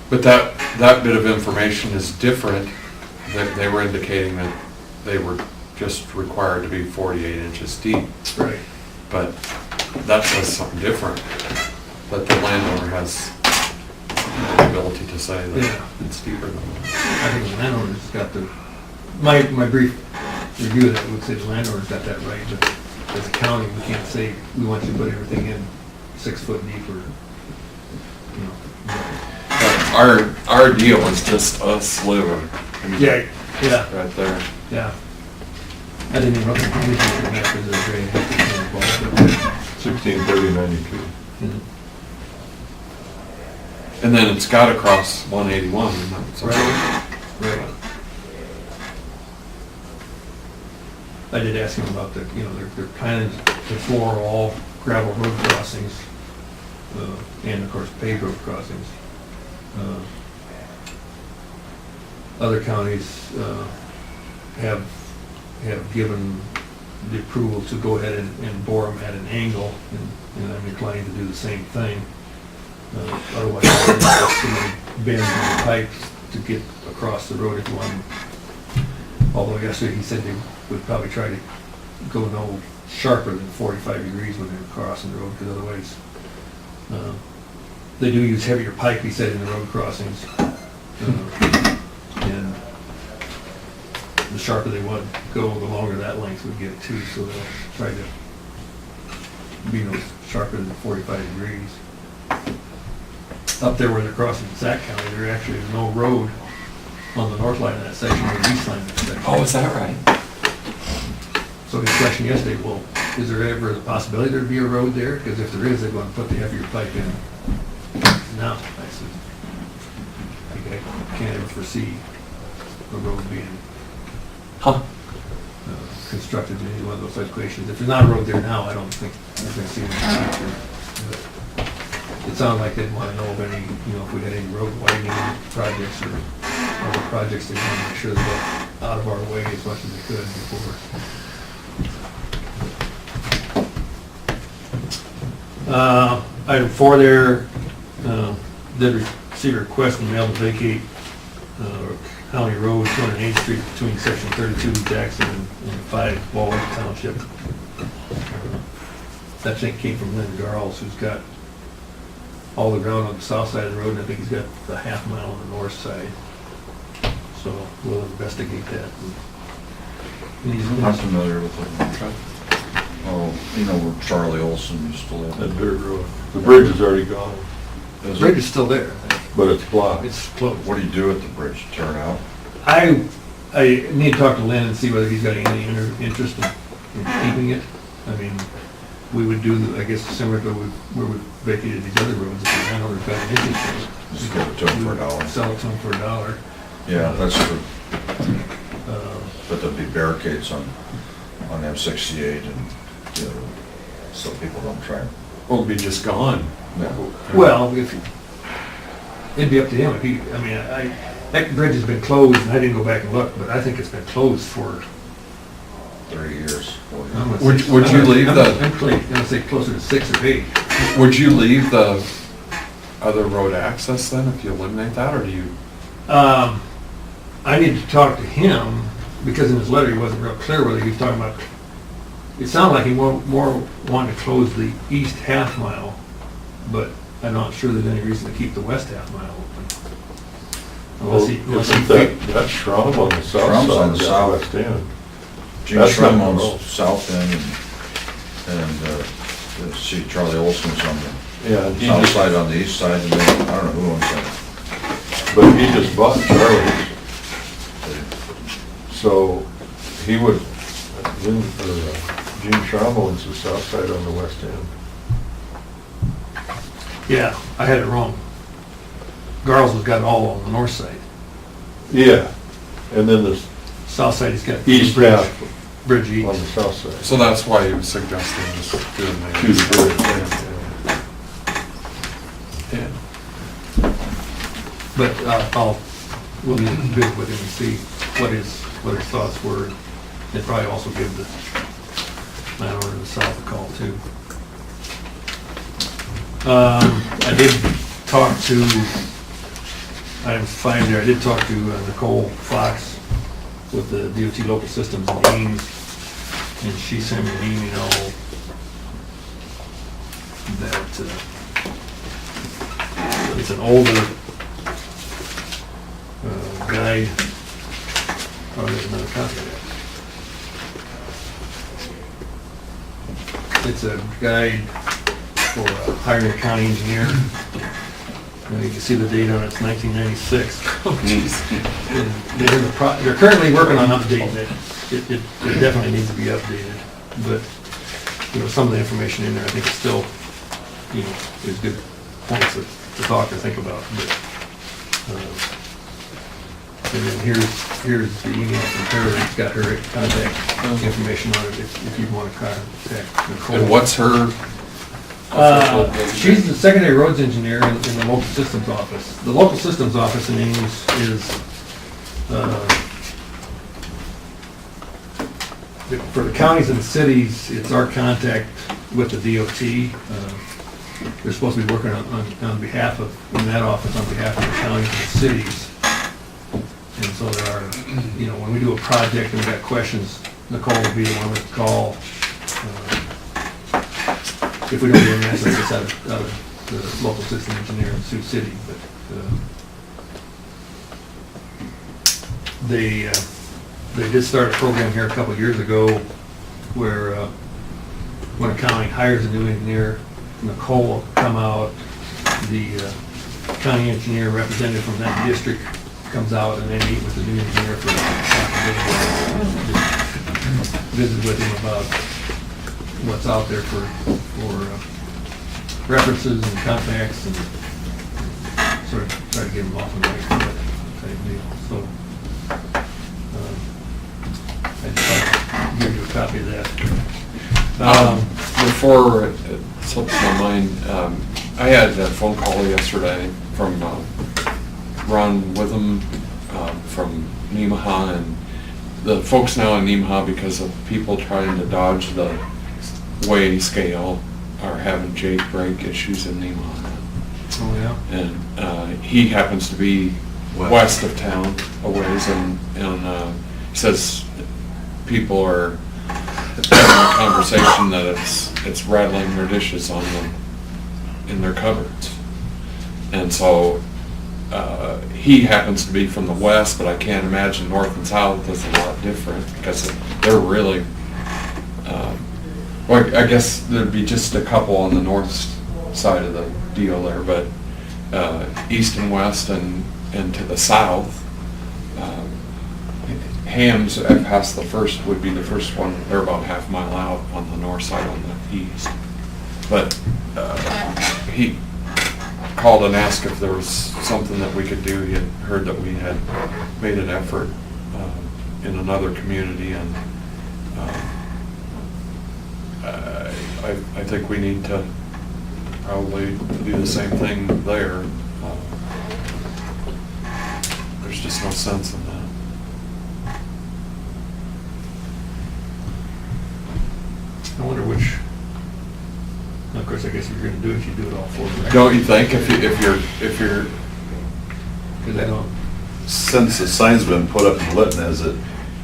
but that bit of information is different. They were indicating that they were just required to be 48 inches deep. Right. But that says something different, that the landowner has the ability to say that Yeah. it's deeper than that. I think the landowner's got the, my brief review of that would say the landowner's got that right, but as a county, we can't say, we want you to put everything in 6 foot deep or, you know. But our deal is just a sliver. I mean, Yeah, yeah, right there. yeah. I didn't even look at the conditions of that because they're very hefty. 1630.92. And then it's got to cross 181, isn't it? So- Right. I did ask him about the, you know, they're planning to floor all gravel road crossings, and of course paved road crossings. Other counties have given the approval to go ahead and bore them at an angle, and I'm inclined to do the same thing. Otherwise, somebody bends the pipes to get across the road if you want them. Although yesterday he said they would probably try to go no sharper than 45 degrees when they're crossing the road, because otherwise, they do use heavier pipe, he said, in the road crossings. And the sharper they would go, the longer that length would get too, so they'll try to be no sharper than 45 degrees. Up there where they're crossing Sac County, there actually is no road on the north line of that section, or the east line of that section. Oh, is that right? So his question yesterday, well, is there ever the possibility there'd be a road there? Because if there is, they're going to put the heavier pipe in now. I said, I can't ever foresee a road being constructed in any one of those situations. If there's not a road there now, I don't think we're going to see it in the future. But it sounded like they'd want to know of any, you know, if we had any road widening projects or other projects, they want to make sure they get out of our way as much as they could before. Item 4 there, did receive a request from Mail to vacate County Road, 208th Street, between section 32 Jackson and 5 Wall Lake Township. That thing came from Lynn Garles, who's got all the ground on the south side of the road, and I think he's got a half mile on the north side. So we'll investigate that. I'm familiar with it. Oh, you know where Charlie Olson used to live? That dirt road. The bridge is already gone, The bridge is still there. but it's blocked. It's closed. What do you do at the bridge? Tear it out? I need to talk to Lynn and see whether he's got any interest in keeping it. I mean, we would do, I guess, similar to where we vacated these other roads, if the landowner's got an interest in it. Just give it to him for $1. Sell it to him for $1. Yeah, that's true. But there'll be barricades on M68 and, you know, so people don't try and. Well, it'd be just gone. Well, it'd be up to him. If he, I mean, that bridge has been closed, and I didn't go back and look, but I think it's been closed for 30 years, 40 I'm years. gonna say- Would you leave I'm the- gonna say closer to 6 or 8. Would you leave the other road access then if you eliminate that, or do you? I need to talk to him, because in his letter, he wasn't real clear whether he was talking about, it sounded like he more wanted to close the east half mile, but I'm not sure there's any reason to keep the west half mile open. Well, Unless he isn't that Schramm on the south Schramm's side, on the down south. west end? Gene That's Schramm not owns the road. south end and see, Charlie Olson's on the Yeah, and he south just, side, on the east side, and then, I don't know who owns that. but he just bought Charlie's. So he would, Gene Schramm owns the south side on the west end. Yeah, I had it wrrong. Garles has got it all on the north side. Yeah, And then the South side, he's got east bridge, half bridge east. on the south side. So that's why he was suggesting just doing the. To the bridge, Yeah. But we'll need to visit with him and see what his thoughts were. They'd probably also give the landowner to the south a call too. I did talk to, item 5 there, I did talk to Nicole Fox with the DOT Local Systems in Ames, and she sent me an email that it's an older guide. Oh, there's another copy of that. It's a guide for hiring a county engineer. You can see the date on it, it's 1996. Oh, jeez. And they're currently working on updating it. It definitely needs to be updated, but, some of the information in there, I think is still, is good points to talk or think about. But, and then here's the email from her. It's got her contact information on it if you want to contact Nicole. And what's her? She's the secondary roads engineer in the local systems office. The local systems office in Ames is, for the counties and the cities, it's our contact with the DOT. They're supposed to be working on behalf of, in that office, on behalf of the counties and the cities. And so there are, when we do a project and we've got questions, Nicole will be the one to call. If we don't get an answer, it's out of the local system engineer in Sioux City. But they did start a program here a couple of years ago where when a county hires a new engineer, Nicole will come out, the county engineer representative from that district comes out and they meet with the new engineer for visit with him about what's out there for references and contacts and sort of try to get them off and running for that type deal. So I just thought I'd give you a copy of that. Before it slips my mind, I had a phone call yesterday from Ron Witham from Nemaha, and the folks now in Nemaha, because of people trying to dodge the weigh scale, are having jake brake issues in Nemaha. Oh, yeah. And he happens to be west of town a ways, and he says people are having a conversation that it's rattling their dishes on them in their cupboards. And so he happens to be from the west, but I can't imagine north and south is a lot different because they're really, well, I guess there'd be just a couple on the north side of the deal there, but east and west and to the south, Hams past the first would be the first one. They're about half mile out on the north side on the east. But he called and asked if there was something that we could do. He had heard that we had made an effort in another community, and I think we need to probably do the same thing there. There's just no sense in that. I wonder which, of course, I guess if you're gonna do it, you do it all for them. Don't you think, if you're, Because I don't, Since the sign's been put up in Lytton, has it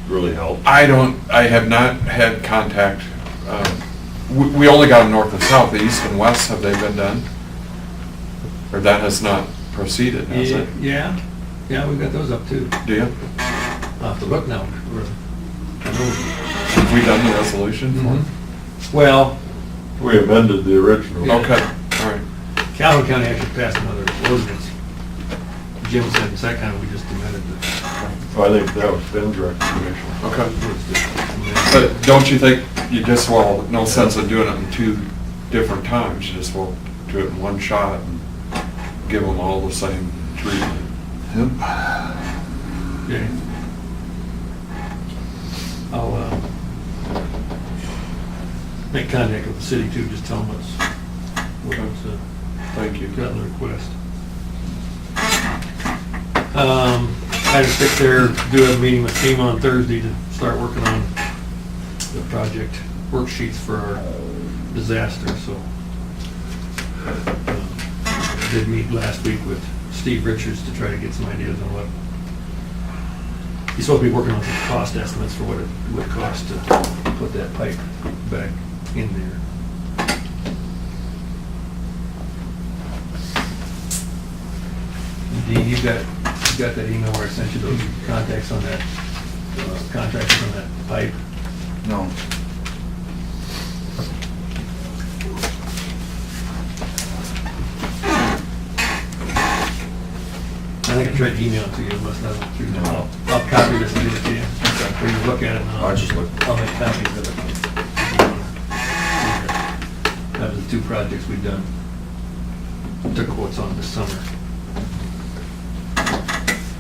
really helped? I have not had contact. We only got them north and south. The east and west, have they been done? Or that has not proceeded, has it? yeah, we've got those up too. Do you? I'll have to look now. I know. Have we done the resolution for it? Well, We amended the original. Okay, all right. Calhoun County actually passed another ordinance. Jim said, it's that kind of, we just amended the. I think that was Ben's recommendation. Okay. But don't you think you just, well, no sense in doing it in two different times, you just will do it in one shot and give them all the same treatment? Yep. Okay. I'll make contact with the city too, just tell them what's Thank you. gotten the request. Item 6 there, do have a meeting with FEMA on Thursday to start working on the project worksheets for our disaster, so. Did meet last week with Steve Richards to try to get some ideas on what, he's supposed to be working on some cost estimates for what it would cost to put that pipe back in there. Dean, you got that email where I sent you those contacts on that, contractors on that pipe? No. I think I tried to email it to you, must not have through there. I'll copy this and give it to you. Or you can look at it and I just looked. I'll make copies of it. That was the 2 projects we've done. Took quotes on this summer.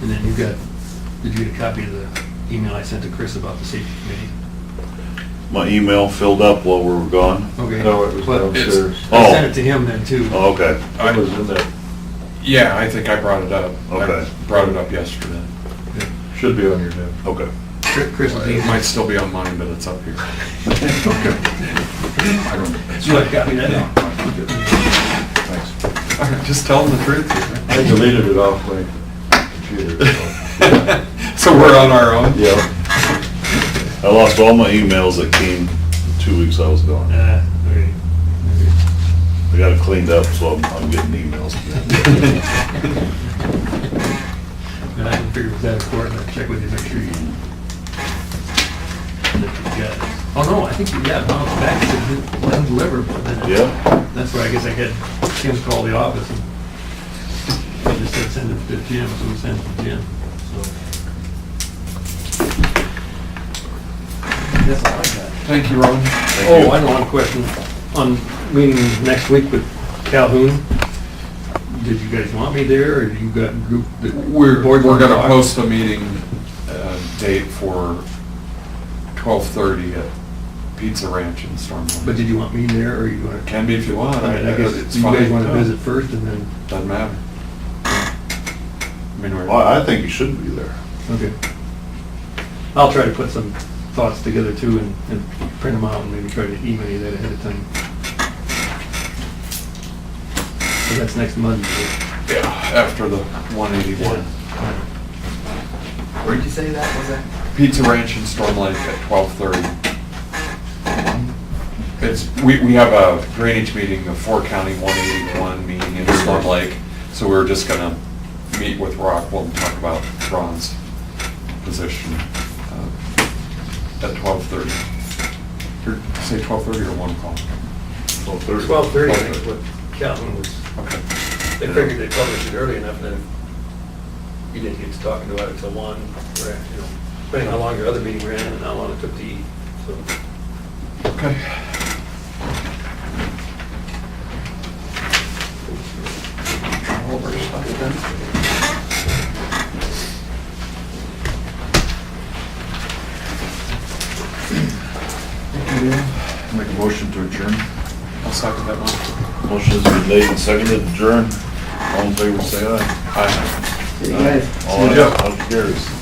And then did you get a copy of the email I sent to Chris about the safety committee? My email filled up while we were gone. Okay. No, it was But downstairs. I sent it to him then too. Oh, okay. It was in there. Yeah, I think I brought it up. Okay. I brought it up yesterday. Should be on your desk. Okay. Chris and It Dean. might still be on mine, but it's up here. I don't. You want to copy that? Thanks. Just tell them the truth. I deleted it off my computer, so. So we're on our own? Yeah. I lost all my emails that came the 2 weeks I was gone. Okay. I got it cleaned up, so I'm getting emails again. And I can figure it was that important, I'll check with you, make sure you got it. Oh, no, I think you got it bounced back, it wasn't delivered, but then. Yeah. That's why I guess I had Kim call the office and they just said send it to Jim, so we sent it to Jim, so. That's all I got. Thank you, Ron. Oh, I know, one question. On meeting next week with Calhoun, did you guys want me there, or you got a group that? We're board wanna gonna talk? post a meeting date for 12:30 at Pizza Ranch in Stormville. But did you want me there, or you want to? Can be if you want. I guess It's you guys fine. want to visit first and then, Doesn't matter. I mean, Well, I think you should be there. okay. I'll try to put some thoughts together too and print them out and maybe try to email you that ahead of time. So that's next Monday. Yeah, after the 181. Where'd you say that was at? Pizza Ranch in Storm Lake at 12:30. We have a drainage meeting, a 4-county 181 meeting in Storm Lake, so we're just gonna meet with Rockwell and talk about Ron's position at 12:30. Or say 12:30 or 1 o'clock? 12:30. 12:30, I think is what Calhoun was, Okay. they figured they'd publish it early enough, and then you didn't get to talking about it till 1, or, depending on how long your other meeting ran and how long it took to eat, so. Okay. All of our stuff then? Make a motion to adjourn. I'll second that one. Motion has been made and seconded, adjourn. All in favor, say aye. Aye. See you guys. All ayes, motion carries.